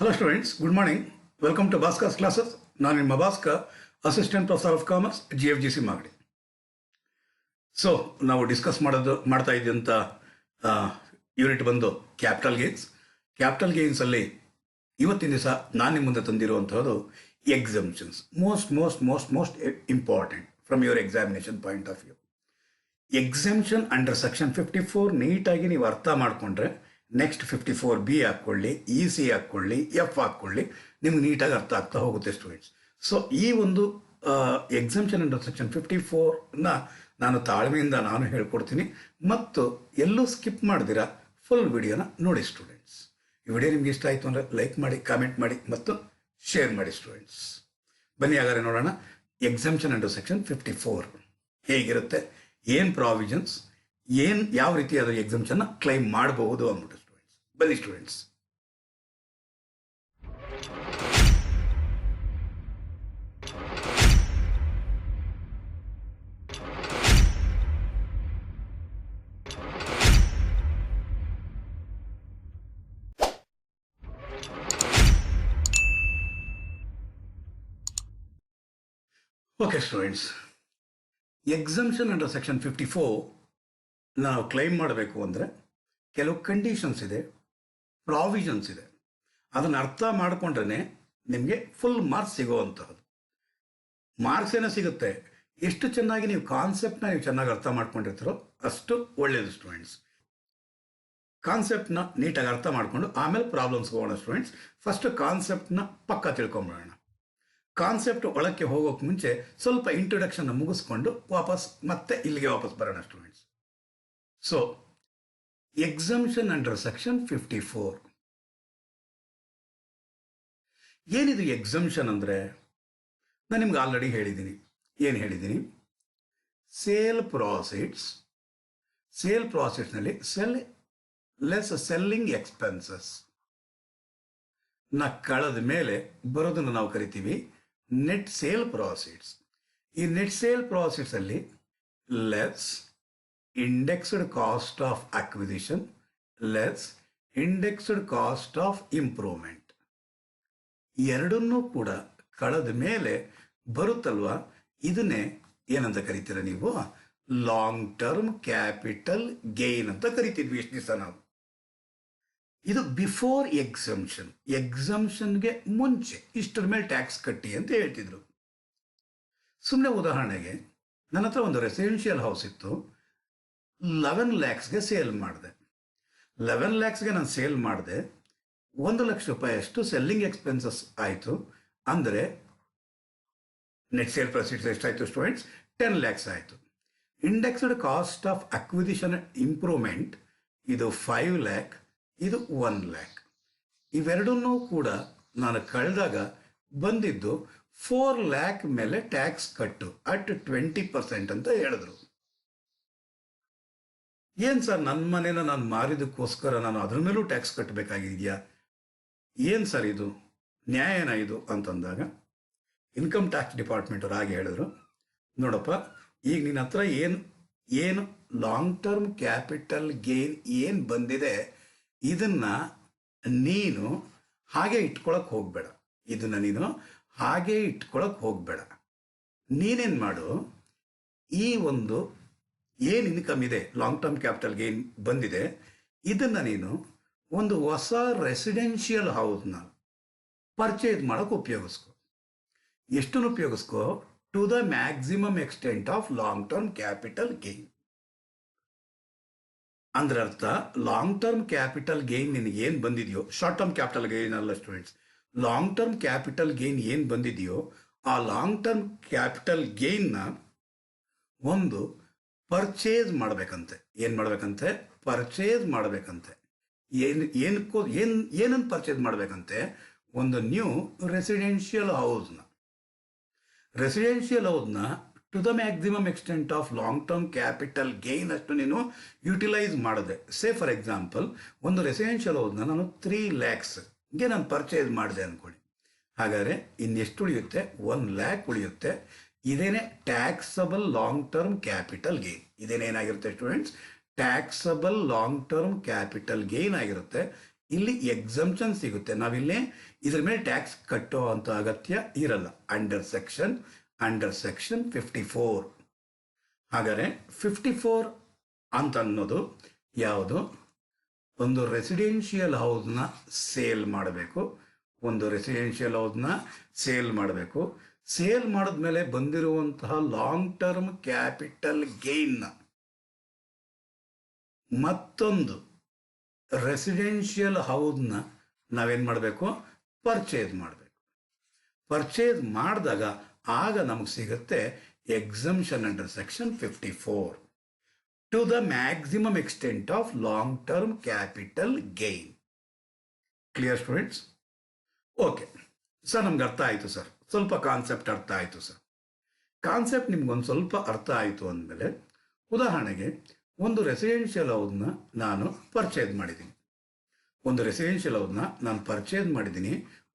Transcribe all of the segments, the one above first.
Hello students, good morning. Welcome to Bhaskars classes. ನಾನು ನಿಮ್ಮ Bhaskar, assistant professor of commerce, GFGC Magadi. So ನಾವು discuss ಮಾಡ್ತಾ ಇದ್ದಂಥ ಯೂನಿಟ್ ಬಂದು ಕ್ಯಾಪಿಟಲ್ ಗೇನ್ಸ್. ಕ್ಯಾಪಿಟಲ್ ಗೇನ್ಸಲ್ಲಿ ಇವತ್ತಿನ ದಿವಸ ನಾನು ನಿಮ್ಮ ಮುಂದೆ ತಂದಿರುವಂಥದ್ದು exemptions. Most important from your examination point of view. Exemption under section 54 ನೀಟಾಗಿ ನೀವು ಅರ್ಥ ಮಾಡಿಕೊಂಡ್ರೆ ನೆಕ್ಸ್ಟ್ 54B ಹಾಕ್ಕೊಳ್ಳಿ, EC ಹಾಕ್ಕೊಳ್ಳಿ, F ಹಾಕ್ಕೊಳ್ಳಿ, ನಿಮ್ಗೆ ನೀಟಾಗಿ ಅರ್ಥ ಆಗ್ತಾ ಹೋಗುತ್ತೆ ಸ್ಟೂಡೆಂಟ್ಸ್. ಸೊ ಈ ಒಂದು ಎಕ್ಸಮ್ಷನ್ ಅಂಡರ್ ಸೆಕ್ಷನ್ 54ನ ನಾನು ತಾಳ್ಮೆಯಿಂದ ನಾನು ಹೇಳ್ಕೊಡ್ತೀನಿ ಮತ್ತು ಎಲ್ಲೂ ಸ್ಕಿಪ್ ಮಾಡ್ದಿರಾ ಫುಲ್ ವಿಡಿಯೋನ ನೋಡಿ ಸ್ಟೂಡೆಂಟ್ಸ್. ಈ ವಿಡಿಯೋ ನಿಮ್ಗೆ ಇಷ್ಟ ಆಯಿತು ಅಂದರೆ ಲೈಕ್ ಮಾಡಿ, ಕಾಮೆಂಟ್ ಮಾಡಿ ಮತ್ತು ಶೇರ್ ಮಾಡಿ ಸ್ಟೂಡೆಂಟ್ಸ್. ಬನ್ನಿ ಹಾಗಾದ್ರೆ ನೋಡೋಣ ಎಕ್ಸಮ್ಷನ್ ಅಂಡರ್ ಸೆಕ್ಷನ್ 54 ಹೇಗಿರುತ್ತೆ, ಏನು ಪ್ರಾವಿಷನ್ಸ್, ಯಾವ ರೀತಿ ಅದರ ಎಕ್ಸಮ್ಷನ್ನ ಕ್ಲೈಮ್ ಮಾಡಬಹುದು ಅಂದ್ಬಿಟ್ಟು ಸ್ಟೂಡೆಂಟ್ಸ್. ಬನ್ನಿ students. Okay students, exemption under section 54 ನಾವು ಕ್ಲೈಮ್ ಮಾಡಬೇಕು ಅಂದರೆ ಕೆಲವು ಕಂಡೀಷನ್ಸ್ ಇದೆ, ಪ್ರಾವಿಷನ್ಸ್ ಇದೆ. ಅದನ್ನು ಅರ್ಥ ಮಾಡಿಕೊಂಡ್ರೆ ನಿಮಗೆ ಫುಲ್ ಮಾರ್ಕ್ಸ್ ಸಿಗೋವಂಥದ್ದು. ಮಾರ್ಕ್ಸ್ ಏನೋ ಸಿಗುತ್ತೆ, ಎಷ್ಟು ಚೆನ್ನಾಗಿ ನೀವು ಕಾನ್ಸೆಪ್ಟ್ನ ನೀವು ಚೆನ್ನಾಗಿ ಅರ್ಥ ಮಾಡ್ಕೊಂಡಿರ್ತೀರೋ ಅಷ್ಟು ಒಳ್ಳೆಯದು ಸ್ಟೂಡೆಂಟ್ಸ್. ಕಾನ್ಸೆಪ್ಟ್ನ ನೀಟಾಗಿ ಅರ್ಥ ಮಾಡಿಕೊಂಡು ಆಮೇಲೆ ಪ್ರಾಬ್ಲಮ್ಸ್ ಹೋಗೋಣ ಸ್ಟೂಡೆಂಟ್ಸ್. ಫಸ್ಟ್ ಕಾನ್ಸೆಪ್ಟ್ನ ಪಕ್ಕ ತಿಳ್ಕೊಂಬಿಡೋಣ. ಕಾನ್ಸೆಪ್ಟ್ ಒಳಕ್ಕೆ ಹೋಗೋಕೆ ಮುಂಚೆ ಸ್ವಲ್ಪ ಇಂಟ್ರೊಡಕ್ಷನ್ ಮುಗಿಸ್ಕೊಂಡು ಮತ್ತೆ ಇಲ್ಲಿಗೆ ವಾಪಸ್ ಬರೋಣ students. So exemption under section 54 ಏನಿದು ಎಕ್ಸಮ್ಷನ್ ಅಂದರೆ ನಾನು ನಿಮ್ಗೆ ಆಲ್ರೆಡಿ ಹೇಳಿದ್ದೀನಿ. ಏನು ಹೇಳಿದ್ದೀನಿ? ಸೇಲ್ ಪ್ರಾಸೆಸ್ನಲ್ಲಿ ಸೆಲ್ಲಿಂಗ್ ಎಕ್ಸ್ಪೆನ್ಸಸ್ ನ ಕಳೆದ ಮೇಲೆ ಬರೋದನ್ನು ನಾವು ಕರಿತೀವಿ ನೆಟ್ ಸೇಲ್ ಪ್ರಾಫಿಟ್ಸ್. ಈ ನೆಟ್ ಸೇಲ್ ಪ್ರಾಫಿಟ್ಸ್ ಅಲ್ಲಿ less indexed cost of acquisition less indexed cost of improvement, ಎರಡನ್ನೂ ಕೂಡ ಕಳೆದ ಮೇಲೆ ಬರುತ್ತಲ್ವಾ, ಇದನ್ನೇ ಏನಂತ ಕರಿತೀರ ನೀವು? ಲಾಂಗ್ ಟರ್ಮ್ ಕ್ಯಾಪಿಟಲ್ ಗೇನ್ ಅಂತ ಕರಿತಿದ್ವಿ ಇಷ್ಟು ದಿವಸ ನಾವು. ಇದು ಬಿಫೋರ್ ಎಕ್ಸಮ್ಷನ್ಗೆ ಮುಂಚೆ ಇಷ್ಟರ ಮೇಲೆ ಟ್ಯಾಕ್ಸ್ ಕಟ್ಟಿ ಅಂತ ಹೇಳ್ತಿದ್ರು. ಸುಮ್ಮನೆ ಉದಾಹರಣೆಗೆ ನನ್ನ ಹತ್ರ ಒಂದು ರೆಸಿಡೆನ್ಷಿಯಲ್ ಹೌಸ್ ಇತ್ತು, 11 lakhsಗೆ ಸೇಲ್ ಮಾಡಿದೆ. 11 lakhsಗೆ ನಾನು ಸೇಲ್ ಮಾಡಿದೆ, 1 ಲಕ್ಷ ರೂಪಾಯಿಯಷ್ಟು ಸೆಲ್ಲಿಂಗ್ ಎಕ್ಸ್ಪೆನ್ಸಸ್ ಆಯಿತು. ಅಂದರೆ ನೆಟ್ ಸೇಲ್ ಪ್ರಾಫಿಟ್ಸ್ ಎಷ್ಟಾಯಿತು ಸ್ಟೂಡೆಂಟ್ಸ್? 10 lakhs ಆಯಿತು. Indexed cost of acquisition improvement ಇದು 5 lakh, ಇದು 1 lakh. ಇವೆರಡನ್ನೂ ಕೂಡ ನಾನು ಕಳೆದಾಗ ಬಂದಿದ್ದು 4 lakh ಮೇಲೆ ಟ್ಯಾಕ್ಸ್ ಕಟ್ಟು ಅಟ್ 20% ಅಂತ ಹೇಳಿದ್ರು. ಏನು ಸರ್, ನನ್ನ ಮನೇನ ನಾನು ಮಾರಿದಕ್ಕೋಸ್ಕರ ನಾನು ಅದ್ರ ಮೇಲೂ ಟ್ಯಾಕ್ಸ್ ಕಟ್ಟಬೇಕಾಗಿದೆಯಾ? ಏನು ಸರ್ ಇದು ನ್ಯಾಯನ ಇದು ಅಂತಂದಾಗ ಇನ್ಕಮ್ ಟ್ಯಾಕ್ಸ್ ಡಿಪಾರ್ಟ್ಮೆಂಟ್ ಅವ್ರು ಹಾಗೆ ಹೇಳಿದ್ರು, ನೋಡಪ್ಪ, ಈಗ ನಿನ್ನ ಹತ್ರ ಏನು ಲಾಂಗ್ ಟರ್ಮ್ ಕ್ಯಾಪಿಟಲ್ ಗೇನ್ ಏನು ಬಂದಿದೆ ಇದನ್ನ ನೀನು ಹಾಗೆ ಇಟ್ಕೊಳಕ್ ಹೋಗ್ಬೇಡ. ನೀನೇನು ಮಾಡು, ಈ ಒಂದು ಏನು ಇನ್ಕಮ್ ಇದೆ, ಲಾಂಗ್ ಟರ್ಮ್ ಕ್ಯಾಪಿಟಲ್ ಗೇನ್ ಬಂದಿದೆ, ಇದನ್ನ ನೀನು ಒಂದು ಹೊಸ ರೆಸಿಡೆನ್ಷಿಯಲ್ ಹೌಸ್ನ ಪರ್ಚೇಸ್ ಮಾಡೋಕೆ ಉಪಯೋಗಿಸ್ಕೊ. ಎಷ್ಟನ್ನು ಉಪಯೋಗಿಸ್ಕೊ? To the maximum extent of long term capital gain. ಅಂದ್ರೆ ಅರ್ಥ, ಲಾಂಗ್ ಟರ್ಮ್ ಕ್ಯಾಪಿಟಲ್ ಗೇನ್ ನಿನಗೆ ಏನು ಬಂದಿದೆಯೋ, ಶಾರ್ಟ್ ಟರ್ಮ್ ಕ್ಯಾಪಿಟಲ್ ಗೇನ್ ಅಲ್ಲ students, long term capital gain ಏನು ಬಂದಿದೆಯೋ ಆ ಲಾಂಗ್ ಟರ್ಮ್ ಕ್ಯಾಪಿಟಲ್ ಗೇನ್ನ ಒಂದು ಪರ್ಚೇಸ್ ಮಾಡಬೇಕಂತೆ. ಪರ್ಚೇಸ್ ಮಾಡಬೇಕಂತೆ. ಏನನ್ನು ಪರ್ಚೇಸ್ ಮಾಡಬೇಕಂತೆ? ಒಂದು ನ್ಯೂ ರೆಸಿಡೆನ್ಷಿಯಲ್ ಹೌಸ್ನ to the maximum extent of long term capital gain ಅಷ್ಟು ನೀನು ಯುಟಿಲೈಸ್ ಮಾಡಿದೆ. ಸೇ ಫಾರ್ ಎಕ್ಸಾಂಪಲ್, ಒಂದು ರೆಸಿಡೆನ್ಷಿಯಲ್ ಹೌಸ್ನ ನಾನು 3 lakhsಗೆ ನಾನು ಪರ್ಚೇಸ್ ಮಾಡಿದೆ ಅಂದ್ಕೊಳ್ಳಿ. ಹಾಗಾದರೆ ಇನ್ನೆಷ್ಟು ಉಳಿಯುತ್ತೆ? 1 lakh ಉಳಿಯುತ್ತೆ. ಇದೇನೇ taxable long term capital gain. ಇದೇನೇನಾಗಿರುತ್ತೆ students? Taxable long term capital gain ಆಗಿರುತ್ತೆ. ಇಲ್ಲಿ ಎಕ್ಸಂಪ್ಷನ್ ಸಿಗುತ್ತೆ. ನಾವಿಲ್ಲಿ ಇದ್ರ ಮೇಲೆ ಟ್ಯಾಕ್ಸ್ ಕಟ್ಟೋ ಅಂತ ಅಗತ್ಯ ಇರಲ್ಲ ಅಂಡರ್ ಸೆಕ್ಷನ್ 54. ಹಾಗಾದರೆ 54 ಅಂತ ಅನ್ನೋದು ಯಾವುದು? ಒಂದು ರೆಸಿಡೆನ್ಷಿಯಲ್ ಹೌಸ್ನ ಸೇಲ್ ಮಾಡಬೇಕು. ಸೇಲ್ ಮಾಡಿದ್ಮೇಲೆ ಬಂದಿರುವಂತಹ ಲಾಂಗ್ ಟರ್ಮ್ ಕ್ಯಾಪಿಟಲ್ ಗೇನ್ನ ಮತ್ತೊಂದು ರೆಸಿಡೆನ್ಷಿಯಲ್ ಹೌಸ್ನ ನಾವೇನು ಮಾಡಬೇಕು? ಪರ್ಚೇಸ್ ಮಾಡಬೇಕು. ಪರ್ಚೇಸ್ ಮಾಡಿದಾಗ ಆಗ ನಮಗೆ ಸಿಗುತ್ತೆ exemption under section 54 to the maximum extent of long term capital gain. Clear students? Okay sir, ನಮ್ಗೆ ಅರ್ಥ ಆಯಿತು ಸರ್. ಸ್ವಲ್ಪ ಕಾನ್ಸೆಪ್ಟ್ ಅರ್ಥ ಆಯಿತು ಸರ್. ಕಾನ್ಸೆಪ್ಟ್ ನಿಮ್ಗೊಂದು ಸ್ವಲ್ಪ ಅರ್ಥ ಆಯಿತು ಅಂದಮೇಲೆ, ಉದಾಹರಣೆಗೆ ಒಂದು ರೆಸಿಡೆನ್ಷಿಯಲ್ ಹೌಸ್ನ ನಾನು ಪರ್ಚೇಸ್ ಮಾಡಿದ್ದೀನಿ.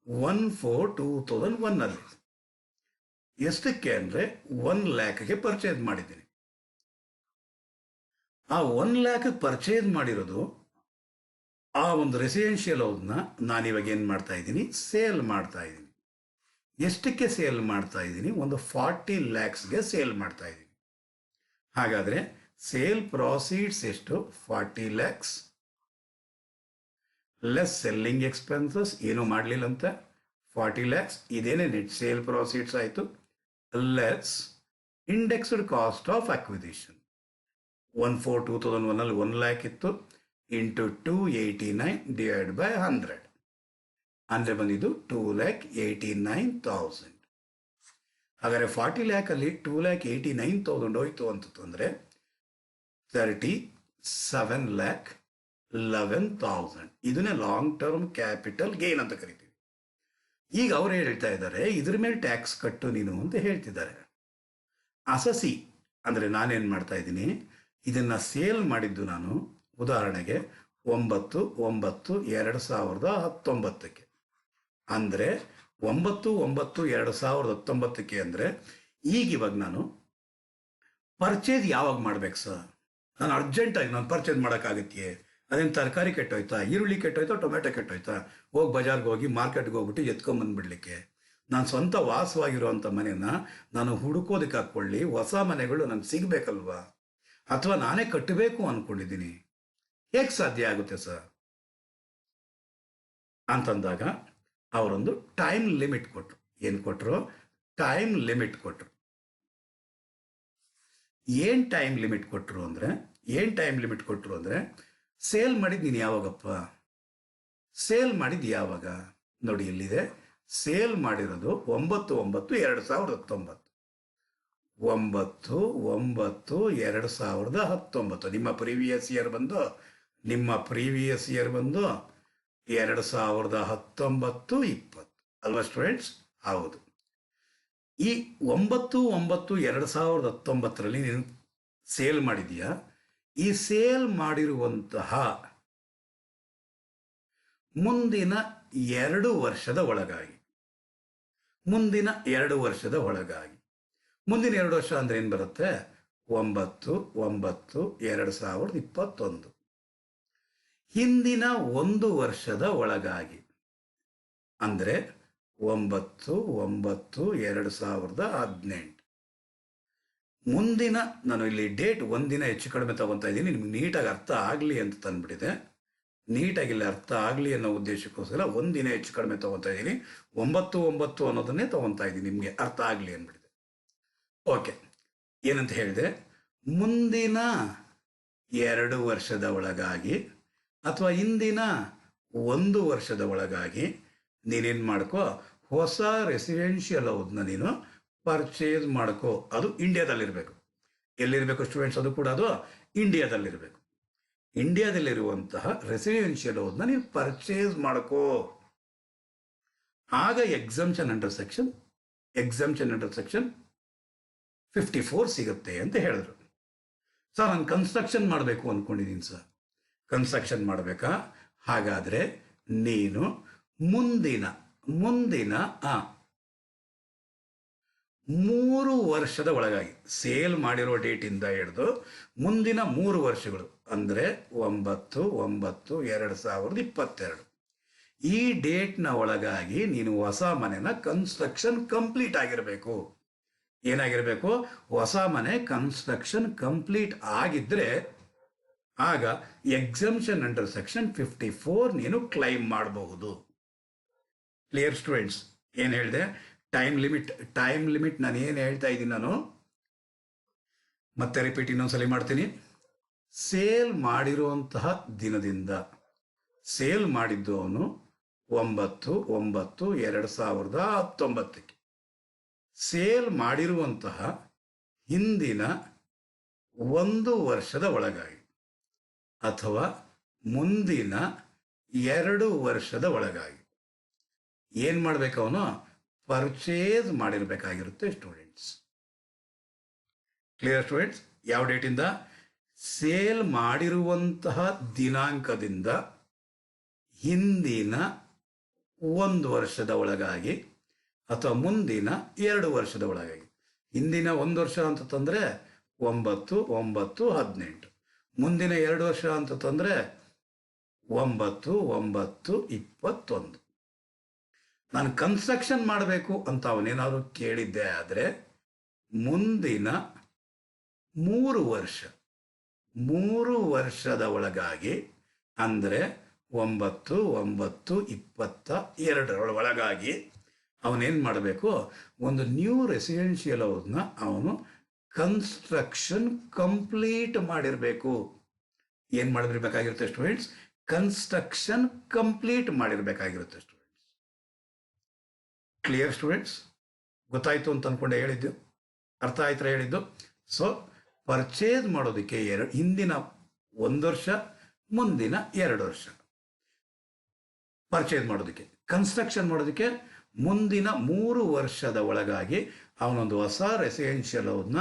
1/4/2001 ಎಷ್ಟಕ್ಕೆ ಅಂದರೆ 1 ಲ್ಯಾಕ್ಗೆ ಪರ್ಚೇಸ್ ಮಾಡಿದ್ದೀನಿ. ಆ 1 ಲ್ಯಾಕ್ ಪರ್ಚೇಸ್ ಮಾಡಿರೋದು ಆ ಒಂದು ರೆಸಿಡೆನ್ಷಿಯಲ್ ಹೌಸ್ನ ನಾನಿವಾಗ ಏನು ಮಾಡ್ತಾ ಇದ್ದೀನಿ? ಸೇಲ್ ಮಾಡ್ತಾ ಇದ್ದೀನಿ. ಎಷ್ಟಕ್ಕೆ ಸೇಲ್ ಮಾಡ್ತಾ ಇದ್ದೀನಿ? ಒಂದು 40 ಲ್ಯಾಕ್ಸ್ಗೆ ಸೇಲ್ ಮಾಡ್ತಾ ಇದ್ದೀನಿ. ಹಾಗಾದರೆ ಸೇಲ್ ಪ್ರಾಸೀಡ್ಸ್ ಎಷ್ಟು? 40 ಲ್ಯಾಕ್ಸ್ ಲೆಸ್ ಸೆಲ್ಲಿಂಗ್ ಎಕ್ಸ್ಪೆನ್ಸಸ್, ಏನೂ ಮಾಡಲಿಲ್ಲಂತೆ 40 ಲ್ಯಾಕ್ಸ್. ಇದೇನೇ ನೆಟ್ ಸೇಲ್ ಪ್ರಾಸೀಡ್ಸ್ ಆಯಿತು. Less indexed cost of acquisition. 1/4/2001 1 lac ಇತ್ತು, ಇಂಟು 289 ಡಿವೈಡ್ ಬೈ 100 ಅಂದರೆ ಬಂದಿದ್ದು 2,89,000. ಹಾಗಾದರೆ 40 ಲ್ಯಾಕಲ್ಲಿ 2,89,000 ಹೋಯ್ತು ಅಂತಂದರೆ 37,11,000. ಇದನ್ನೇ ಲಾಂಗ್ ಟರ್ಮ್ ಕ್ಯಾಪಿಟಲ್ ಗೇನ್ ಅಂತ ಕರಿತೀವಿ. ಈಗ ಅವ್ರು ಹೇಳ್ತಾ ಇದ್ದಾರೆ ಇದ್ರ ಮೇಲೆ ಟ್ಯಾಕ್ಸ್ ಕಟ್ಟು ನೀನು ಅಂತ ಹೇಳ್ತಿದ್ದಾರೆ. ಅಸಸಿ ಅಂದರೆ ನಾನೇನು ಮಾಡ್ತಾ ಇದ್ದೀನಿ? ಇದನ್ನು ಸೇಲ್ ಮಾಡಿದ್ದು ನಾನು ಉದಾಹರಣೆಗೆ 9/9/2019 ಅಂದರೆ 9/9/2019 ಅಂದರೆ ಇವಾಗ ನಾನು ಪರ್ಚೇಸ್ ಯಾವಾಗ ಮಾಡ್ಬೇಕು ಸರ್? ನಾನು ಅರ್ಜೆಂಟಾಗಿ ನಾನು ಪರ್ಚೇಸ್ ಮಾಡೋಕ್ಕಾಗತ್ತೆ? ಅದೇನು ತರಕಾರಿ ಕೆಟ್ಟೋಯ್ತಾ, ಈರುಳ್ಳಿ ಕೆಟ್ಟೋಯ್ತಾ, ಟೊಮೆಟೊ ಕೆಟ್ಟೋಯ್ತಾ, ಹೋಗಿ ಬಜಾರ್ಗೆ ಹೋಗಿ ಮಾರ್ಕೆಟ್ಗೆ ಹೋಗ್ಬಿಟ್ಟು ಎತ್ಕೊಂಬಂದ್ಬಿಡ್ಲಿಕ್ಕೆ? ನಾನು ಸ್ವಂತ ವಾಸವಾಗಿರುವಂಥ ಮನೆನ ನಾನು ಹುಡುಕೋದಕ್ಕೆ ಹಾಕ್ಕೊಳ್ಳಿ, ಹೊಸ ಮನೆಗಳು ನನಗೆ ಸಿಗಬೇಕಲ್ವಾ? ಅಥವಾ ನಾನೇ ಕಟ್ಟಬೇಕು ಅಂದ್ಕೊಂಡಿದ್ದೀನಿ, ಹೇಗೆ ಸಾಧ್ಯ ಆಗುತ್ತೆ ಸರ್ ಅಂತಂದಾಗ ಅವರೊಂದು ಟೈಮ್ ಲಿಮಿಟ್ ಕೊಟ್ಟರು. ಏನು ಕೊಟ್ಟರು? ಟೈಮ್ ಲಿಮಿಟ್ ಕೊಟ್ಟರು. ಏನು ಟೈಮ್ ಲಿಮಿಟ್ ಕೊಟ್ಟರು ಅಂದರೆ ಸೇಲ್ ಮಾಡಿದ್ದು ನೀನು ಯಾವಾಗಪ್ಪ? ಸೇಲ್ ಮಾಡಿದ್ದು ಯಾವಾಗ? ನೋಡಿ ಇಲ್ಲಿದೆ, ಸೇಲ್ ಮಾಡಿರೋದು 9/9/2019. 9/9/2019. ನಿಮ್ಮ ಪ್ರೀವಿಯಸ್ ಇಯರ್ ಬಂದು 2019-20 ಅಲ್ವಾ ಸ್ಟೂಡೆಂಟ್ಸ್? ಹೌದು. ಈ 9/9/2019 ನೀನು ಸೇಲ್ ಮಾಡಿದೀಯಾ? ಈ ಸೇಲ್ ಮಾಡಿರುವಂತಹ ಮುಂದಿನ 2 ವರ್ಷದ ಒಳಗಾಗಿ, ಮುಂದಿನ 2 ವರ್ಷ ಅಂದ್ರೆ ಏನು ಬರುತ್ತೆ? 9/9/2021. ಹಿಂದಿನ 1 ವರ್ಷದ ಒಳಗಾಗಿ ಅಂದರೆ 9/9/2018. ಮುಂದಿನ, ನಾನು ಇಲ್ಲಿ ಡೇಟ್ ಒಂದಿನ ಹೆಚ್ಚು ಕಡಿಮೆ ತಗೊತಾ ಇದ್ದೀನಿ, ನಿಮ್ಗೆ ನೀಟಾಗಿ ಅರ್ಥ ಆಗಲಿ ಅಂತ ತಂದ್ಬಿಟ್ಟಿದೆ. ನೀಟಾಗಿ ಇಲ್ಲಿ ಅರ್ಥ ಆಗಲಿ ಅನ್ನೋ ಉದ್ದೇಶಕ್ಕೋಸ್ಕರ ಒಂದಿನ ಹೆಚ್ಚು ಕಡಿಮೆ ತಗೊತಾ ಇದ್ದೀನಿ. 9/9 ಅನ್ನೋದನ್ನೇ ತಗೊತಾ ಇದ್ದೀನಿ, ನಿಮಗೆ ಅರ್ಥ ಆಗಲಿ ಅಂದ್ಬಿಟ್ಟಿದೆ. ಓಕೆ, ಏನಂತ ಹೇಳಿದೆ? ಮುಂದಿನ 2 ವರ್ಷದ ಒಳಗಾಗಿ ಅಥವಾ ಹಿಂದಿನ 1 ವರ್ಷದ ಒಳಗಾಗಿ ನೀನೇನು ಮಾಡ್ಕೋ? ಹೊಸ ರೆಸಿಡೆನ್ಷಿಯಲ್ ಹೌಸ್ನ ನೀನು ಪರ್ಚೇಸ್ ಮಾಡ್ಕೋ. ಅದು ಇಂಡಿಯಾದಲ್ಲಿರಬೇಕು. ಎಲ್ಲಿರಬೇಕು ಸ್ಟೂಡೆಂಟ್ಸ್? ಅದು ಕೂಡ ಅದು ಇಂಡಿಯಾದಲ್ಲಿರಬೇಕು. ಇಂಡಿಯಾದಲ್ಲಿರುವಂತಹ ರೆಸಿಡೆನ್ಷಿಯಲ್ ಹೌಸ್ನ ನೀವು ಪರ್ಚೇಸ್ ಮಾಡ್ಕೋ. ಆಗ ಎಕ್ಸಂಪ್ಷನ್ ಅಂಡರ್ ಸೆಕ್ಷನ್ 54 ಸಿಗುತ್ತೆ ಅಂತ ಹೇಳಿದ್ರು. ಸರ್, ನಾನು ಕನ್ಸ್ಟ್ರಕ್ಷನ್ ಮಾಡಬೇಕು ಅಂದ್ಕೊಂಡಿದ್ದೀನಿ ಸರ್. ಕನ್ಸ್ಟ್ರಕ್ಷನ್ ಮಾಡಬೇಕಾ? ಹಾಗಾದರೆ ನೀನು ಮುಂದಿನ 3 ವರ್ಷದ ಒಳಗಾಗಿ, ಸೇಲ್ ಮಾಡಿರೋ ಡೇಟಿಂದ ಹಿಡಿದು ಮುಂದಿನ 3 ವರ್ಷಗಳು ಅಂದರೆ 9/9/2022 ಈ ಡೇಟ್ನ ಒಳಗಾಗಿ ನೀನು ಹೊಸ ಮನೆನ ಕನ್ಸ್ಟ್ರಕ್ಷನ್ ಕಂಪ್ಲೀಟ್ ಆಗಿರಬೇಕು. ಏನಾಗಿರಬೇಕು? ಹೊಸ ಮನೆ ಕನ್ಸ್ಟ್ರಕ್ಷನ್ ಕಂಪ್ಲೀಟ್ ಆಗಿದ್ರೆ ಆಗ ಎಕ್ಸಂಪ್ಷನ್ ಅಂಡರ್ ಸೆಕ್ಷನ್ 54 ನೀನು ಕ್ಲೈಮ್ ಮಾಡಬಹುದು. Clear students? ಏನು ಹೇಳಿದೆ? ಟೈಮ್ ಲಿಮಿಟ್ ನಾನು ಏನು ಹೇಳ್ತಾ ಇದ್ದೀನಿ, ನಾನು ಮತ್ತೆ ರಿಪೀಟ್ ಇನ್ನೊಂದ್ಸಲಿ ಮಾಡ್ತೀನಿ. ಸೇಲ್ ಮಾಡಿರುವಂತಹ ದಿನದಿಂದ, ಸೇಲ್ ಮಾಡಿದ್ದು ಅವನು 9/9/2019, ಸೇಲ್ ಮಾಡಿರುವಂತಹ ಹಿಂದಿನ 1 ವರ್ಷದ ಒಳಗಾಗಿ ಅಥವಾ ಮುಂದಿನ 2 ವರ್ಷದ ಒಳಗಾಗಿ ಏನು ಮಾಡಬೇಕು? ಅವನು ಪರ್ಚೇಸ್ ಮಾಡಿರಬೇಕಾಗಿರುತ್ತೆ ಸ್ಟೂಡೆಂಟ್ಸ್. Clear students? ಯಾವ ಡೇಟಿಂದ? ಸೇಲ್ ಮಾಡಿರುವಂತಹ ದಿನಾಂಕದಿಂದ ಹಿಂದಿನ 1 ವರ್ಷದ ಒಳಗಾಗಿ ಅಥವಾ ಮುಂದಿನ 2 ವರ್ಷದ ಒಳಗಾಗಿ. ಹಿಂದಿನ 1 ವರ್ಷ ಅಂತಂದರೆ 9/9/18, ಮುಂದಿನ 2 ವರ್ಷ ಅಂತಂದರೆ 9/9/21. ನಾನು ಕನ್ಸ್ಟ್ರಕ್ಷನ್ ಮಾಡಬೇಕು ಅಂತ ಅವನೇನಾದ್ರು ಕೇಳಿದ್ದೆ ಆದರೆ ಮುಂದಿನ 3 ವರ್ಷದ ಒಳಗಾಗಿ, ಅಂದರೆ 9/9/22 ಒಳಗಾಗಿ ಅವನೇನು ಮಾಡಬೇಕು? ಒಂದು ನ್ಯೂ ರೆಸಿಡೆನ್ಷಿಯಲ್ ಹೌಸ್ನ ಅವನು ಕನ್ಸ್ಟ್ರಕ್ಷನ್ ಕಂಪ್ಲೀಟ್ ಮಾಡಿರಬೇಕು. ಏನು ಮಾಡಿರ್ಬೇಕಾಗಿರುತ್ತೆ ಸ್ಟೂಡೆಂಟ್ಸ್? ಕನ್ಸ್ಟ್ರಕ್ಷನ್ ಕಂಪ್ಲೀಟ್ ಮಾಡಿರಬೇಕಾಗಿರುತ್ತೆ ಸ್ಟೂಡೆಂಟ್ಸ್. Clear students? ಗೊತ್ತಾಯ್ತು ಅಂತ ಅಂದ್ಕೊಂಡೆ ಹೇಳಿದ್ದು? ಅರ್ಥ ಆಯ್ತಾ ಹೇಳಿದ್ದು? ಸೊ ಪರ್ಚೇಸ್ ಮಾಡೋದಕ್ಕೆ ಹಿಂದಿನ 1 ವರ್ಷ, ಮುಂದಿನ 2 ವರ್ಷ ಪರ್ಚೇಸ್ ಮಾಡೋದಕ್ಕೆ. ಕನ್ಸ್ಟ್ರಕ್ಷನ್ ಮಾಡೋದಕ್ಕೆ ಮುಂದಿನ 3 ವರ್ಷದ ಒಳಗಾಗಿ ಅವನೊಂದು ಹೊಸ ರೆಸಿಡೆನ್ಷಿಯಲ್ ಹೌಸ್ನ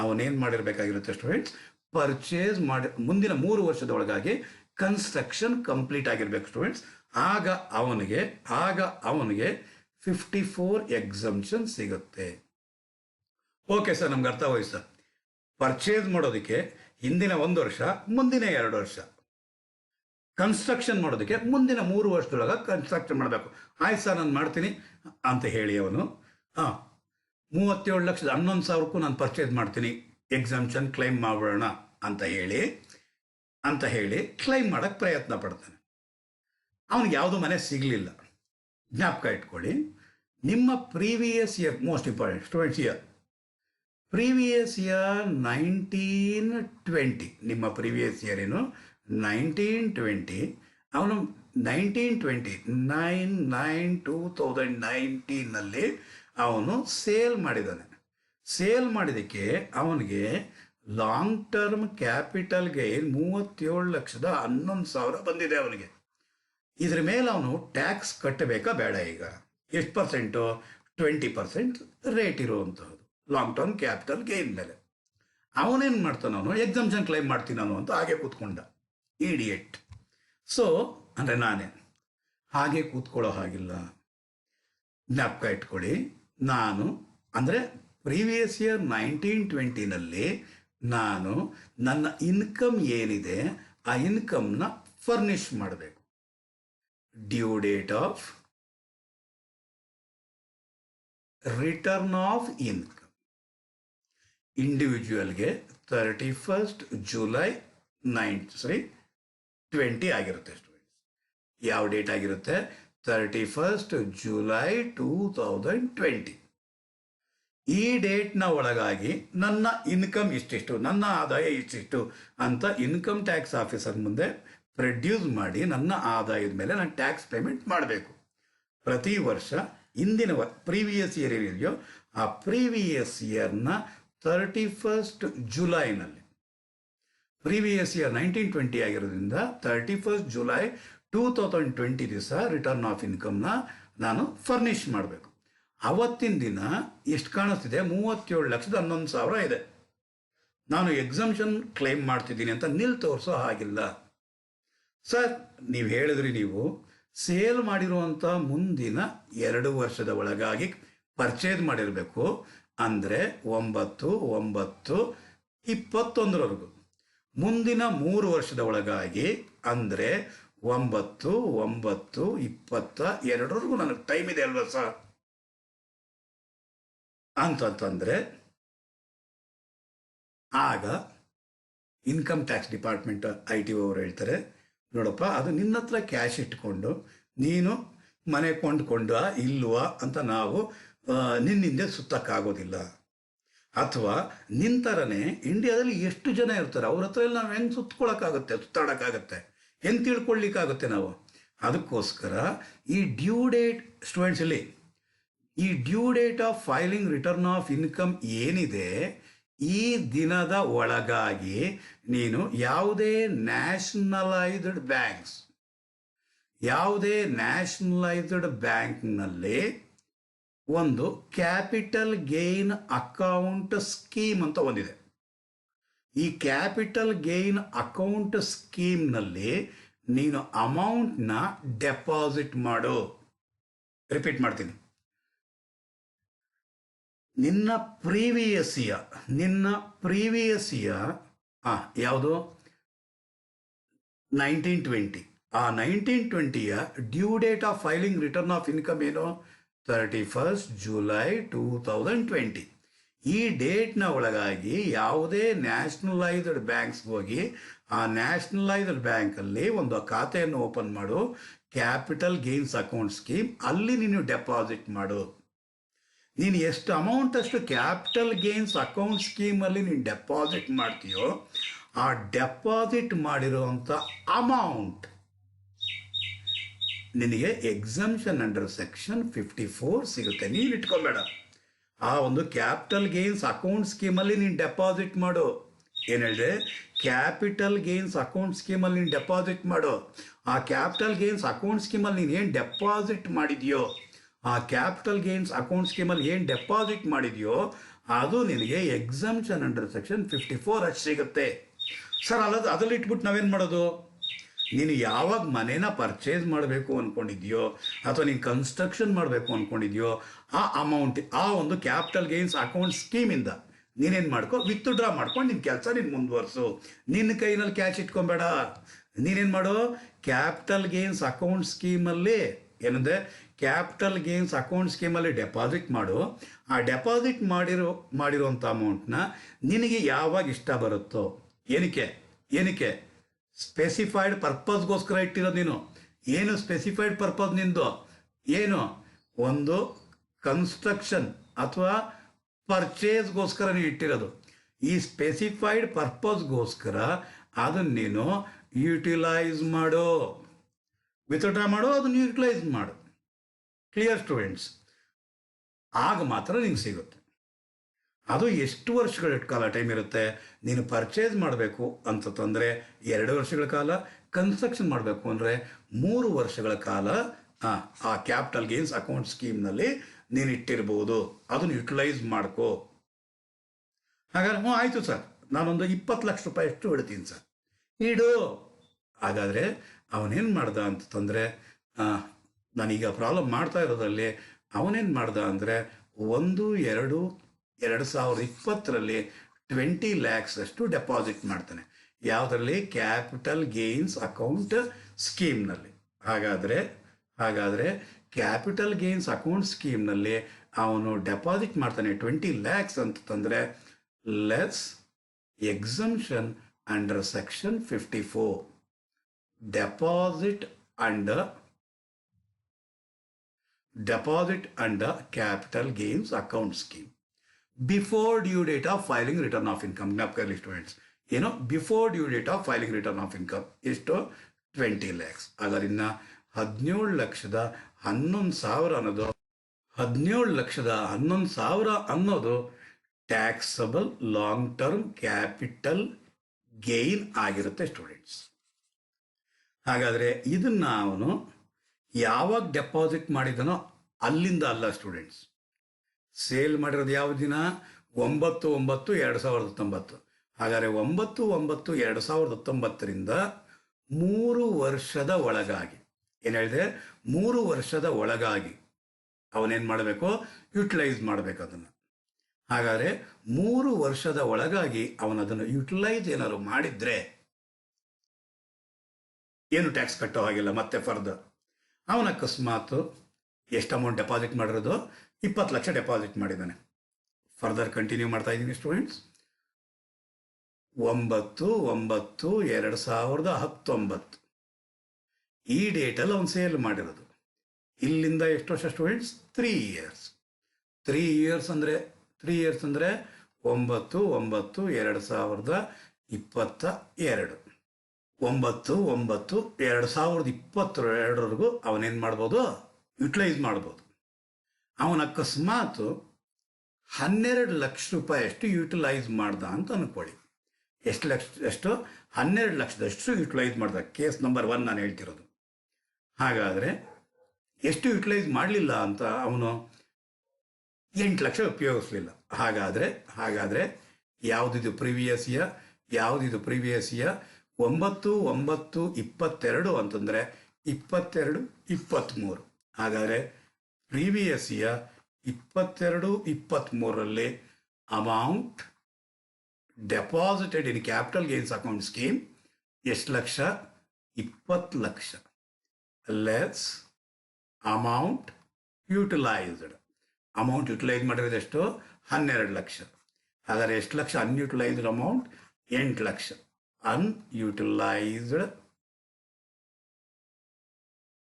ಅವನೇನು ಮಾಡಿರಬೇಕಾಗಿರುತ್ತೆ ಸ್ಟೂಡೆಂಟ್ಸ್? ಪರ್ಚೇಸ್ ಮಾಡಿ ಮುಂದಿನ 3 ವರ್ಷದ ಒಳಗಾಗಿ ಕನ್ಸ್ಟ್ರಕ್ಷನ್ ಕಂಪ್ಲೀಟ್ ಆಗಿರ್ಬೇಕು ಸ್ಟೂಡೆಂಟ್ಸ್. ಆಗ ಅವನಿಗೆ 54 ಎಕ್ಸಂಪ್ಷನ್ ಸಿಗುತ್ತೆ. ಓಕೆ ಸರ್, ನಮ್ಗೆ ಅರ್ಥ ಹೋಯ್ತು ಸರ್. ಪರ್ಚೇಸ್ ಮಾಡೋದಕ್ಕೆ ಹಿಂದಿನ 1 ವರ್ಷ, ಮುಂದಿನ 2 ವರ್ಷ. ಕನ್ಸ್ಟ್ರಕ್ಷನ್ ಮಾಡೋದಕ್ಕೆ ಮುಂದಿನ 3 ವರ್ಷದೊಳಗೆ ಕನ್ಸ್ಟ್ರಕ್ಷನ್ ಮಾಡಬೇಕು. ಆಯ್ತು ಸರ್, ನಾನು ಮಾಡ್ತೀನಿ ಅಂತ ಹೇಳಿ ಅವನು 37,11,000ಕ್ಕೂ ನಾನು ಪರ್ಚೇಸ್ ಮಾಡ್ತೀನಿ, ಎಕ್ಸಂಪ್ಷನ್ ಕ್ಲೈಮ್ ಮಾಡೋಣ ಅಂತ ಹೇಳಿ ಕ್ಲೈಮ್ ಮಾಡೋಕ್ಕೆ ಪ್ರಯತ್ನ ಪಡ್ತಾನೆ. ಅವನಿಗೆ ಯಾವುದೋ ಮನೆ ಸಿಗಲಿಲ್ಲ. ಜ್ಞಾಪಕ ಇಟ್ಕೊಳ್ಳಿ, ನಿಮ್ಮ previous year most important students. Previous year 1920, ನಿಮ್ಮ ಪ್ರೀವಿಯಸ್ ಇಯರ್ ಏನು 1920, ಅವನು 2019 ಅವನು ಸೇಲ್ ಮಾಡಿದ್ದಾನೆ. ಸೇಲ್ ಮಾಡಿದ್ದಕ್ಕೆ ಅವನಿಗೆ ಲಾಂಗ್ ಟರ್ಮ್ ಕ್ಯಾಪಿಟಲ್ ಗೈನ್ 37,11,000 ಬಂದಿದೆ ಅವನಿಗೆ. ಇದ್ರ ಮೇಲೆ ಅವನು ಟ್ಯಾಕ್ಸ್ ಕಟ್ಟಬೇಕಾ ಬೇಡ? ಈಗ ಎಷ್ಟು ಪರ್ಸೆಂಟು? 20% ರೇಟ್ ಇರುವಂಥದ್ದು ಲಾಂಗ್ ಟರ್ಮ್ ಕ್ಯಾಪಿಟಲ್ ಗೈನ್ ಮೇಲೆ. ಅವನೇನು ಮಾಡ್ತಾನೆ? ಅವನು ಎಕ್ಸಂಪ್ಷನ್ ಕ್ಲೈಮ್ ಮಾಡ್ತೀನಿ ನಾನು ಅಂತ ಹಾಗೆ ಕೂತ್ಕೊಂಡ. ಇಡಿಯಟ್. ಸೊ ಅಂದರೆ ನಾನೇ ಹಾಗೆ ಕೂತ್ಕೊಳ್ಳೋ ಹಾಗಿಲ್ಲ. ಜ್ಞಾಪಕ ಇಟ್ಕೊಳ್ಳಿ, ನಾನು ಅಂದರೆ ಪ್ರೀವಿಯಸ್ ಇಯರ್ 1920 ನಾನು ನನ್ನ ಇನ್ಕಮ್ ಏನಿದೆ ಆ ಇನ್ಕಮ್ನ ಫರ್ನಿಷ್ ಮಾಡಬೇಕು. Due date of return of income ಇಂಡಿವಿಜುವಲ್ಗೆ 31st July 20 ಆಗಿರುತ್ತೆ ಸ್ಟೂಡೆಂಟ್ಸ್. ಯಾವ ಡೇಟ್ ಆಗಿರುತ್ತೆ? 31st July 2020. ಈ ಡೇಟ್ನ ಒಳಗಾಗಿ ನನ್ನ ಇನ್ಕಮ್ ಇಷ್ಟಿಷ್ಟು, ನನ್ನ ಆದಾಯ ಇಷ್ಟಿಷ್ಟು ಅಂತ ಇನ್ಕಮ್ ಟ್ಯಾಕ್ಸ್ ಆಫೀಸರ್ ಮುಂದೆ ಪ್ರೊಡ್ಯೂಸ್ ಮಾಡಿ ನನ್ನ ಆದಾಯದ ಮೇಲೆ ನಾನು ಟ್ಯಾಕ್ಸ್ ಪೇಮೆಂಟ್ ಮಾಡಬೇಕು. ಪ್ರತಿ ವರ್ಷ ಹಿಂದಿನ ಪ್ರೀವಿಯಸ್ ಇಯರ್ ಏನಿದೆಯೋ ಆ ಪ್ರೀವಿಯಸ್ ಇಯರ್ನ 31st July ಪ್ರೀವಿಯಸ್ ಇಯರ್ 1920 ಆಗಿರೋದ್ರಿಂದ 31st July 2020 ದಿವಸ ರಿಟರ್ನ್ ಆಫ್ ಇನ್ಕಮ್ನ ನಾನು ಫರ್ನಿಷ್ ಮಾಡಬೇಕು. ಅವತ್ತಿನ ದಿನ ಎಷ್ಟು ಕಾಣಿಸ್ತಿದೆ? 37,11,000 ಇದೆ. ನಾನು ಎಕ್ಸಂಪ್ಷನ್ ಕ್ಲೈಮ್ ಮಾಡ್ತಿದ್ದೀನಿ ಅಂತ ತೋರಿಸೋ ಹಾಗಿಲ್ಲ. ಸರ್, ನೀವು ಹೇಳಿದ್ರಿ ನೀವು ಸೇಲ್ ಮಾಡಿರುವಂಥ ಮುಂದಿನ 2 ವರ್ಷದ ಒಳಗಾಗಿ ಪರ್ಚೇಸ್ ಮಾಡಿರಬೇಕು, ಅಂದರೆ 9/9/21 ಮುಂದಿನ 3 ವರ್ಷದ ಒಳಗಾಗಿ ಅಂದರೆ 9/9/22 ನನಗೆ ಟೈಮ್ ಇದೆ ಅಲ್ವಾ ಸರ್ ಅಂತಂತಂದರೆ ಆಗ ಇನ್ಕಮ್ ಟ್ಯಾಕ್ಸ್ ಡಿಪಾರ್ಟ್ಮೆಂಟ್ IT ಅವರು ಹೇಳ್ತಾರೆ, ನೋಡಪ್ಪ ಅದು ನಿನ್ನ ಹತ್ರ ಕ್ಯಾಶ್ ಇಟ್ಕೊಂಡು ನೀನು ಮನೆ ಕೊಂಡ್ಕೊಂಡ ಇಲ್ವಾ ಅಂತ ನಾವು ನಿನ್ನಿಂದೆ ಸುತ್ತಕ್ಕಾಗೋದಿಲ್ಲ. ಅಥವಾ ನಿಂತರನೇ ಇಂಡಿಯಾದಲ್ಲಿ ಎಷ್ಟು ಜನ ಇರ್ತಾರೆ, ಅವ್ರ ಹತ್ರ ಎಲ್ಲ ನಾವು ಹೆಂಗೆ ಸುತ್ತಾಡೋಕ್ಕಾಗುತ್ತೆ, ಹೆಂಗೆ ತಿಳ್ಕೊಳ್ಳಿಕ್ಕಾಗುತ್ತೆ ನಾವು. ಅದಕ್ಕೋಸ್ಕರ ಈ ಡ್ಯೂ ಡೇಟ್ ಸ್ಟೂಡೆಂಟ್ಸಲ್ಲಿ ಈ due date of filing return of income ಏನಿದೆ, ಈ ದಿನದ ಒಳಗಾಗಿ ನೀನು ಯಾವುದೇ ನ್ಯಾಷನಲೈಸ್ಡ್ ಬ್ಯಾಂಕ್ನಲ್ಲಿ ಒಂದು ಕ್ಯಾಪಿಟಲ್ ಗೇನ್ ಅಕೌಂಟ್ ಸ್ಕೀಮ್ ಅಂತ ಒಂದಿದೆ. ಈ ಕ್ಯಾಪಿಟಲ್ ಗೇನ್ ಅಕೌಂಟ್ ಸ್ಕೀಮ್ನಲ್ಲಿ ನೀನು ಅಮೌಂಟ್ನ ಡೆಪಾಸಿಟ್ ಮಾಡು. ರಿಪೀಟ್ ಮಾಡ್ತೀನಿ, ನಿನ್ನ ಪ್ರೀವಿಯಸ್ ಇಯರ್ ಯಾವುದು 1920, ಆ 1920ಯ due date of filing return of income ಏನು 31st July 2020. ಈ ಡೇಟ್ನ ಒಳಗಾಗಿ ಯಾವುದೇ ನ್ಯಾಷನಲೈಸ್ಡ್ ಬ್ಯಾಂಕ್ಸ್ಗೆ ಹೋಗಿ ಆ ನ್ಯಾಷನಲೈಸ್ಡ್ ಬ್ಯಾಂಕಲ್ಲಿ ಒಂದು ಖಾತೆಯನ್ನು ಓಪನ್ ಮಾಡು, ಕ್ಯಾಪಿಟಲ್ ಗೇನ್ಸ್ ಅಕೌಂಟ್ ಸ್ಕೀಮ್, ಅಲ್ಲಿ ನೀನು ಡೆಪಾಸಿಟ್ ಮಾಡು. ನೀನು ಎಷ್ಟು ಅಮೌಂಟ್ ಅಷ್ಟು ಕ್ಯಾಪಿಟಲ್ ಗೇನ್ಸ್ ಅಕೌಂಟ್ ಸ್ಕೀಮಲ್ಲಿ ನೀನು ಡೆಪಾಸಿಟ್ ಮಾಡ್ತೀಯೋ, ಆ ಡೆಪಾಸಿಟ್ ಮಾಡಿರುವಂಥ ಅಮೌಂಟ್ ನಿನಗೆ ಎಕ್ಸಂಪ್ಷನ್ ಅಂಡರ್ ಸೆಕ್ಷನ್ 54 ಸಿಗುತ್ತೆ. ನೀನು ಇಟ್ಕೊಬೇಡ, ಆ ಒಂದು ಕ್ಯಾಪಿಟಲ್ ಗೇನ್ಸ್ ಅಕೌಂಟ್ ಸ್ಕೀಮಲ್ಲಿ ನೀನು ಡೆಪಾಸಿಟ್ ಮಾಡು. ಏನು ಹೇಳಿದೆ, ಕ್ಯಾಪಿಟಲ್ ಗೇನ್ಸ್ ಅಕೌಂಟ್ ಸ್ಕೀಮಲ್ಲಿ ನೀನು ಡೆಪಾಸಿಟ್ ಮಾಡು. ಆ ಕ್ಯಾಪಿಟಲ್ ಗೇನ್ಸ್ ಅಕೌಂಟ್ ಸ್ಕೀಮಲ್ಲಿ ನೀನು ಏನು ಡೆಪಾಸಿಟ್ ಮಾಡಿದೆಯೋ, ಆ ಕ್ಯಾಪಿಟಲ್ ಗೇನ್ಸ್ ಅಕೌಂಟ್ ಸ್ಕೀಮಲ್ಲಿ ಏನು ಡೆಪಾಸಿಟ್ ಮಾಡಿದೆಯೋ ಅದು ನಿನಗೆ ಎಕ್ಸಂಪ್ಷನ್ ಅಂಡರ್ ಸೆಕ್ಷನ್ 54 ಅಷ್ಟು ಸಿಗುತ್ತೆ. ಸರ್ ಅದರಲ್ಲಿ ಇಟ್ಬಿಟ್ಟು ನಾವೇನು ಮಾಡೋದು, ನೀನು ಯಾವಾಗ ಮನೇನ ಪರ್ಚೇಸ್ ಮಾಡಬೇಕು ಅಂದ್ಕೊಂಡಿದ್ಯೋ ಅಥವಾ ನೀನು ಕನ್ಸ್ಟ್ರಕ್ಷನ್ ಮಾಡಬೇಕು ಅಂದ್ಕೊಂಡಿದ್ಯೋ ಆ ಅಮೌಂಟ್, ಆ ಒಂದು ಕ್ಯಾಪಿಟಲ್ ಗೇನ್ಸ್ ಅಕೌಂಟ್ ಸ್ಕೀಮಿಂದ ನೀನೇನು ಮಾಡ್ಕೊ, ವಿತ್ಡ್ರಾ ಮಾಡ್ಕೊಂಡು ನಿನ್ನ ಕೆಲಸ ನೀನು ಮುಂದುವರಿಸು. ನಿನ್ನ ಕೈನಲ್ಲಿ ಕ್ಯಾಶ್ ಇಟ್ಕೊಬೇಡ. ನೀನೇನು ಮಾಡು, ಕ್ಯಾಪಿಟಲ್ ಗೇನ್ಸ್ ಅಕೌಂಟ್ ಸ್ಕೀಮಲ್ಲಿ ಏನಂದರೆ ಕ್ಯಾಪಿಟಲ್ ಗೇನ್ಸ್ ಅಕೌಂಟ್ ಸ್ಕೀಮಲ್ಲಿ ಡೆಪಾಸಿಟ್ ಮಾಡು. ಆ ಡೆಪಾಸಿಟ್ ಮಾಡಿರುವಂಥ ಅಮೌಂಟ್ನ ನಿನಗೆ ಯಾವಾಗ ಇಷ್ಟ ಬರುತ್ತೋ, ಏನಕ್ಕೆ ಸ್ಪೆಸಿಫೈಡ್ ಪರ್ಪಸ್ಗೋಸ್ಕರ ಇಟ್ಟಿರೋದು. ನೀನು ಏನು ಸ್ಪೆಸಿಫೈಡ್ ಪರ್ಪಸ್ ನಿಂದು, ಏನು ಒಂದು ಕನ್ಸ್ಟ್ರಕ್ಷನ್ ಅಥವಾ ಪರ್ಚೇಸ್ಗೋಸ್ಕರ ನೀನು ಇಟ್ಟಿರೋದು. ಈ ಸ್ಪೆಸಿಫೈಡ್ ಪರ್ಪಸ್ಗೋಸ್ಕರ ಅದನ್ನು ನೀನು ಯೂಟಿಲೈಸ್ ಮಾಡು, ವಿತ್ಡ್ರಾ ಮಾಡು, ಅದನ್ನು ಯೂಟಿಲೈಸ್ ಮಾಡು. Clear students? ಆಗ ಮಾತ್ರ ನಿಂಗೆ ಸಿಗುತ್ತೆ. ಅದು ಎಷ್ಟು ವರ್ಷಗಳ ಕಾಲ ಟೈಮ್ ಇರುತ್ತೆ. ನೀನು ಪರ್ಚೇಸ್ ಮಾಡಬೇಕು ಅಂತಂದರೆ 2 ವರ್ಷಗಳ ಕಾಲ, ಕನ್ಸ್ಟ್ರಕ್ಷನ್ ಮಾಡಬೇಕು ಅಂದರೆ 3 ವರ್ಷಗಳ ಕಾಲ ಆ ಕ್ಯಾಪಿಟಲ್ ಗೇನ್ಸ್ ಅಕೌಂಟ್ ಸ್ಕೀಮ್ನಲ್ಲಿ ನೀನು ಇಟ್ಟಿರ್ಬೋದು. ಅದನ್ನು ಯುಟಿಲೈಸ್ ಮಾಡ್ಕೋ. ಹಾಗಾದ್ರೆ ಆಯಿತು ಸರ್, ನಾನೊಂದು 20 ಲಕ್ಷ ರೂಪಾಯಿ ಅಷ್ಟು ಇಡ್ತೀನಿ ಸರ್, ಇಡು. ಹಾಗಾದರೆ ಅವನೇನು ಮಾಡ್ದ ಅಂತಂದರೆ, ನಾನೀಗ ಪ್ರಾಬ್ಲಮ್ ಮಾಡ್ತಾ ಇರೋದ್ರಲ್ಲಿ ಅವನೇನು ಮಾಡ್ದ ಅಂದರೆ 1/2/2020 20 lakhs ಅಷ್ಟು ಡೆಪಾಸಿಟ್ ಮಾಡ್ತಾನೆ. ಯಾವುದರಲ್ಲಿ? ಕ್ಯಾಪಿಟಲ್ ಗೇನ್ಸ್ ಅಕೌಂಟ್ ಸ್ಕೀಮ್ನಲ್ಲಿ. ಹಾಗಾದರೆ ಕ್ಯಾಪಿಟಲ್ ಗೇನ್ಸ್ ಅಕೌಂಟ್ ಸ್ಕೀಮ್ನಲ್ಲಿ ಅವನು ಡೆಪಾಸಿಟ್ ಮಾಡ್ತಾನೆ 20 lakhs ಅಂತಂದರೆ less exemption under section 54, deposit under capital gains account scheme before due date of filing return of income. ಜ್ಞಾಪಕ ಸ್ಟೂಡೆಂಟ್ಸ್, ಏನು before due date of filing return of income ಎಷ್ಟು? 20 lakhs. ಹಾಗಾದ್ರೆ ಇನ್ನು 17,11,000 ಅನ್ನೋದು 17,11,000 ಅನ್ನೋದು taxable long term capital gain ಆಗಿರುತ್ತೆ students. ಹಾಗಾದರೆ ಇದನ್ನ ಅವನು ಯಾವಾಗ ಡೆಪಾಸಿಟ್ ಮಾಡಿದನೋ ಅಲ್ಲಿಂದ ಅಲ್ಲ ಸ್ಟೂಡೆಂಟ್ಸ್. ಸೇಲ್ ಮಾಡಿರೋದು ಯಾವ ದಿನ? 9/9/2019. ಹಾಗಾದರೆ 9/9/2019ರಿಂದ 3 ವರ್ಷದ ಒಳಗಾಗಿ, ಏನು ಹೇಳಿದೆ? 3 ವರ್ಷದ ಒಳಗಾಗಿ ಅವನೇನು ಮಾಡಬೇಕು? ಯುಟಿಲೈಸ್ ಮಾಡಬೇಕು ಅದನ್ನು. ಹಾಗಾದರೆ 3 ವರ್ಷದ ಒಳಗಾಗಿ ಅವನದನ್ನು ಯುಟಿಲೈಸ್ ಏನಾದ್ರು ಮಾಡಿದರೆ ಏನು ಟ್ಯಾಕ್ಸ್ ಕಟ್ಟೋ ಹಾಗಿಲ್ಲ ಮತ್ತೆ ಫರ್ದರ್. ಅವನ ಅಕಸ್ಮಾತ್ ಎಷ್ಟು ಅಮೌಂಟ್ ಡೆಪಾಸಿಟ್ ಮಾಡಿರೋದು, 20 ಲಕ್ಷ ಡೆಪಾಸಿಟ್ ಮಾಡಿದ್ದಾನೆ. ಫರ್ದರ್ ಕಂಟಿನ್ಯೂ ಮಾಡ್ತಾ ಇದ್ದೀನಿ ಸ್ಟೂಡೆಂಟ್ಸ್. 9/9/2019 ಈ ಡೇಟಲ್ಲಿ ಅವನು ಸೇಲ್ ಮಾಡಿರೋದು. ಇಲ್ಲಿಂದ ಎಷ್ಟು ವರ್ಷ ಸ್ಟೂಡೆಂಟ್ಸ್? 3 ಇಯರ್ಸ್. 3 ಇಯರ್ಸ್ ಅಂದರೆ 9/9/2022. 9/9/2022 ಅವನೇನು ಮಾಡ್ಬೋದು? ಯುಟಿಲೈಸ್ ಮಾಡ್ಬೋದು. ಅವನ ಅಕಸ್ಮಾತ್ 12 ಲಕ್ಷ ರೂಪಾಯಿಯಷ್ಟು ಯುಟಿಲೈಸ್ ಮಾಡ್ದ ಅಂತ ಅನ್ಕೊಳ್ಳಿ. ಎಷ್ಟು 12 ಲಕ್ಷದಷ್ಟು ಯುಟಿಲೈಸ್ ಮಾಡ್ದ. ಕೇಸ್ ನಂಬರ್ 1 ನಾನು ಹೇಳ್ತಿರೋದು. ಹಾಗಾದರೆ ಎಷ್ಟು ಯುಟಿಲೈಸ್ ಮಾಡಲಿಲ್ಲ ಅಂತ? ಅವನು 8 ಲಕ್ಷ ಉಪಯೋಗಿಸ್ಲಿಲ್ಲ. ಹಾಗಾದರೆ ಯಾವುದಿದು ಪ್ರಿವಿಯಸ್ ಇಯರ್? 9/9/22 ಅಂತಂದರೆ 22/23. ಹಾಗಾದರೆ ಪ್ರೀವಿಯಸ್ ಇಯರ್ 22/23ರಲ್ಲಿ amount deposited in capital gains account scheme ಎಷ್ಟು ಲಕ್ಷ? 20 ಲಕ್ಷ. Less amount utilised. Amount utilise ಮಾಡಿರೋದು ಎಷ್ಟು? 12 ಲಕ್ಷ. ಹಾಗಾದರೆ ಎಷ್ಟು ಲಕ್ಷ ಅನ್ಯುಟಿಲೈಸ್ಡ್ ಅಮೌಂಟ್? 8 ಲಕ್ಷ. Unutilised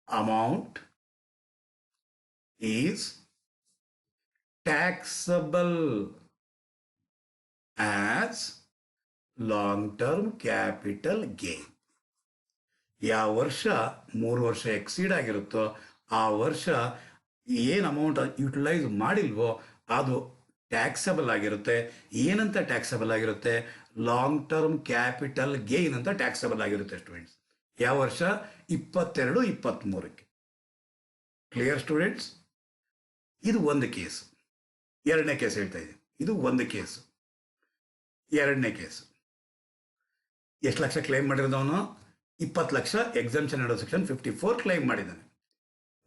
amount is taxable as long-term capital gain. ಯಾವ ವರ್ಷ 3 ವರ್ಷ ಎಕ್ಸೀಡ್ ಆಗಿರುತ್ತೋ ಆ ವರ್ಷ ಏನು ಅಮೌಂಟ್ ಯುಟಿಲೈಸ್ ಮಾಡಿಲ್ವೋ ಅದು ಟ್ಯಾಕ್ಸಬಲ್ ಆಗಿರುತ್ತೆ. ಏನಂತ ಟ್ಯಾಕ್ಸಬಲ್ ಆಗಿರುತ್ತೆ? ಲಾಂಗ್ ಟರ್ಮ್ ಕ್ಯಾಪಿಟಲ್ ಗೇನ್ ಅಂತ ಟ್ಯಾಕ್ಸಬಲ್ ಆಗಿರುತ್ತೆ ಸ್ಟೂಡೆಂಟ್ಸ್. ಯಾವ ವರ್ಷ? 22/23ಕ್ಕೆ. Clear students? ಇದು ಒಂದು ಕೇಸ್. ಎರಡನೇ ಕೇಸ್ ಹೇಳ್ತಾ ಇದ್ದೀನಿ. ಇದು ಒಂದು ಕೇಸು. ಎರಡನೇ ಕೇಸು ಎಷ್ಟು ಲಕ್ಷ ಕ್ಲೈಮ್ ಮಾಡಿರೋದವನು? 20 ಲಕ್ಷ ಎಕ್ಸಂಪ್ಷನ್ ಅಂಡರ್ ಸೆಕ್ಷನ್ 54 ಕ್ಲೈಮ್ ಮಾಡಿದ್ದಾನೆ.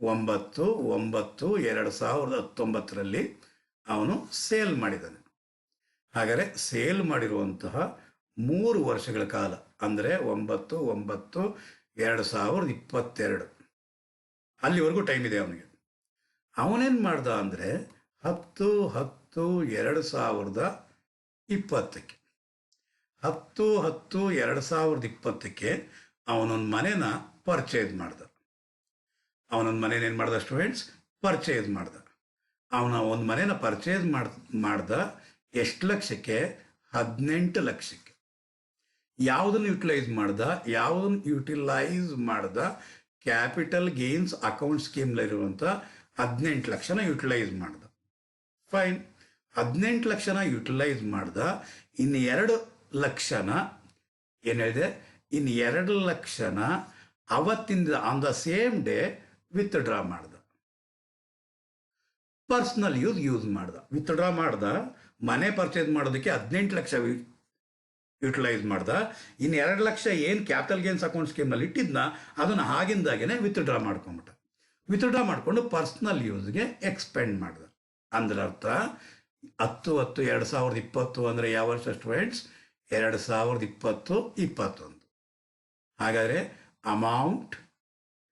9/9/2019 ಅವನು ಸೇಲ್ ಮಾಡಿದ್ದಾನೆ. ಹಾಗಾದರೆ ಸೇಲ್ ಮಾಡಿರುವಂತಹ 3 ವರ್ಷಗಳ ಕಾಲ ಅಂದರೆ 9/9/2022 ಅಲ್ಲಿವರೆಗೂ ಟೈಮ್ ಇದೆ ಅವನಿಗೆ. ಅವನೇನು ಮಾಡ್ದ ಅಂದರೆ 10/10/2020ಕ್ಕೆ 10/10/2020ಕ್ಕೆ ಅವನೊಂದು ಮನೆನ ಪರ್ಚೇಸ್ ಮಾಡ್ದ. ಅವನೊಂದು ಮನೇನ ಏನು ಮಾಡ್ದ ಸ್ಟೂಡೆಂಟ್ಸ್? ಪರ್ಚೇಸ್ ಮಾಡ್ದ. ಅವನ ಒಂದು ಮನೇನ ಪರ್ಚೇಸ್ ಮಾಡ್ದ. ಎಷ್ಟು ಲಕ್ಷಕ್ಕೆ? 18 ಲಕ್ಷಕ್ಕೆ. ಯಾವುದನ್ನು ಯುಟಿಲೈಸ್ ಮಾಡ್ದ? ಕ್ಯಾಪಿಟಲ್ ಗೇನ್ಸ್ ಅಕೌಂಟ್ ಸ್ಕೀಮ್ಲಿರುವಂಥ 18 ಲಕ್ಷನ ಯುಟಿಲೈಸ್ ಮಾಡ್ದ. ಫೈನ್. 18 ಲಕ್ಷನ ಯುಟಿಲೈಸ್ ಮಾಡ್ದ. ಇನ್ನು 2 ಲಕ್ಷನ ಏನು ಹೇಳಿದೆ? ಇನ್ನು 2 ಲಕ್ಷನ ಅವತ್ತಿಂದ on the same day withdraw ಮಾಡ್ದ. ಪರ್ಸ್ನಲ್ ಯೂಸ್ ಮಾಡ್ದ. ವಿತ್ಡ್ರಾ ಮಾಡ್ದ. ಮನೆ ಪರ್ಚೇಸ್ ಮಾಡೋದಕ್ಕೆ 18 ಲಕ್ಷ ಯುಟಿಲೈಸ್ ಮಾಡ್ದ. ಇನ್ನು 2 ಲಕ್ಷ ಏನು ಕ್ಯಾಪಿಟಲ್ ಗೇನ್ಸ್ ಅಕೌಂಟ್ ಸ್ಕೀಮ್ನಲ್ಲಿ ಇಟ್ಟಿದ್ನ ಅದನ್ನು ಆಗಿಂದಾಗೇನೆ ವಿತ್ಡ್ರಾ ಮಾಡ್ಕೊಂಬಿಟ್ಟ. ವಿತ್ಡ್ರಾ ಮಾಡಿಕೊಂಡು ಪರ್ಸ್ನಲ್ ಯೂಸ್ಗೆ ಎಕ್ಸ್ಪೆಂಡ್ ಮಾಡ್ದ. ಅಂದ್ರೆ ಅರ್ಥ 10/10/2020 ಅಂದರೆ ಯಾವ ವರ್ಷ ಸ್ಟೂಡೆಂಟ್ಸ್? 2020-21. ಹಾಗಾದರೆ ಅಮೌಂಟ್